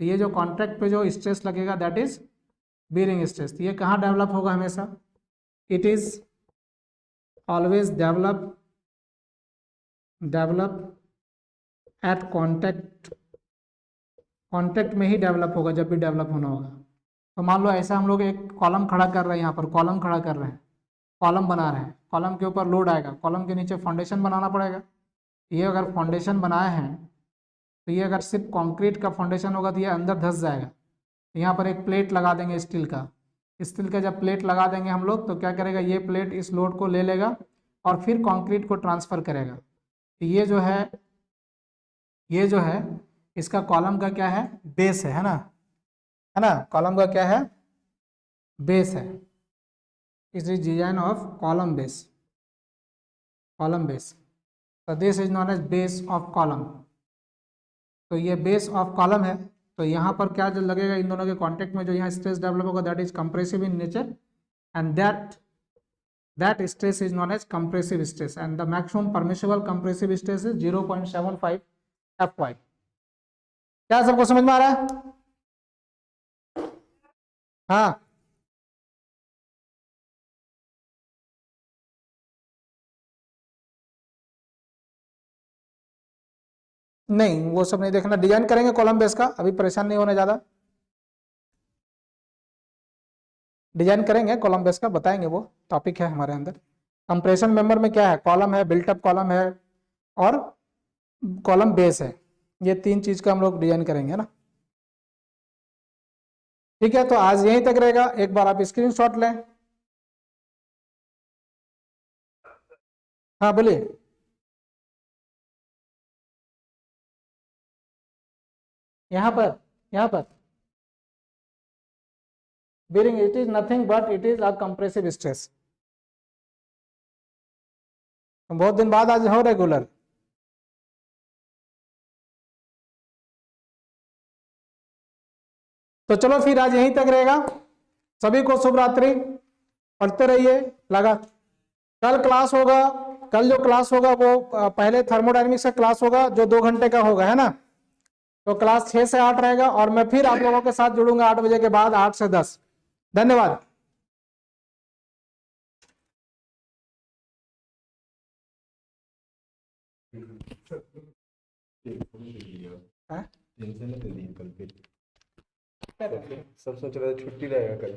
तो ये जो कॉन्टैक्ट पे जो स्ट्रेस लगेगा दैट इज बियरिंग स्ट्रेस। ये कहाँ डेवलप होगा हमेशा, it is always develop at contact में ही डेवलप होगा जब भी डेवलप होना होगा। तो मान लो ऐसा हम लोग एक कॉलम खड़ा कर रहे हैं, यहाँ पर कॉलम खड़ा कर रहे हैं, कॉलम बना रहे हैं, कॉलम के ऊपर लोड आएगा, कॉलम के नीचे फाउंडेशन बनाना पड़ेगा। ये अगर फाउंडेशन बनाए हैं तो ये अगर सिर्फ कंक्रीट का फाउंडेशन होगा तो ये अंदर धंस जाएगा। यहाँ पर एक प्लेट लगा देंगे स्टील का, स्टील का जब प्लेट लगा देंगे हम लोग तो क्या करेगा, ये प्लेट इस लोड को ले लेगा और फिर कंक्रीट को ट्रांसफर करेगा। ये जो है इसका कॉलम का क्या है, बेस है ना, कॉलम का क्या है, बेस है। इस is design of column base, तो this is known as base of column. तो ये बेस ऑफ कॉलम है। तो यहाँ पर क्या जो लगेगा इन दोनों के कांटेक्ट में, जो यहाँ स्ट्रेस डेवलप होगा that is compressive in nature and that stress is known as compressive stress and the maximum permissible compressive stress is 0.75 FY। क्या सबको समझ में आ रहा है? हाँ, नहीं वो सब नहीं देखना, डिजाइन करेंगे कॉलम बेस का, अभी परेशान नहीं होना ज्यादा, डिजाइन करेंगे कॉलम बेस का, बताएंगे, वो टॉपिक है हमारे अंदर। कंप्रेशन मेंबर में क्या है, कॉलम है, बिल्टअप कॉलम है और कॉलम बेस है, ये तीन चीज का हम लोग डिजाइन करेंगे ना। ठीक है, तो आज यहीं तक रहेगा, एक बार आप स्क्रीनशॉट लें। हाँ बोलिए। यहाँ पर bearing it is nothing but it is a compressive stress। बहुत दिन बाद आज हो रेगुलर। तो चलो फिर आज यहीं तक रहेगा, सभी को शुभ रात्रि, पढ़ते रहिए लगा। कल क्लास होगा, कल जो क्लास होगा वो पहले थर्मोडायनेमिक्स का क्लास होगा जो 2 घंटे का होगा, है ना। तो क्लास 6 से 8 रहेगा और मैं फिर आप लोगों के साथ जुड़ूंगा 8 बजे के बाद, 8 से 10। धन्यवाद। टेंशन नहीं ली कल पे, सब सोच रहे थे छुट्टी रहेगा कल।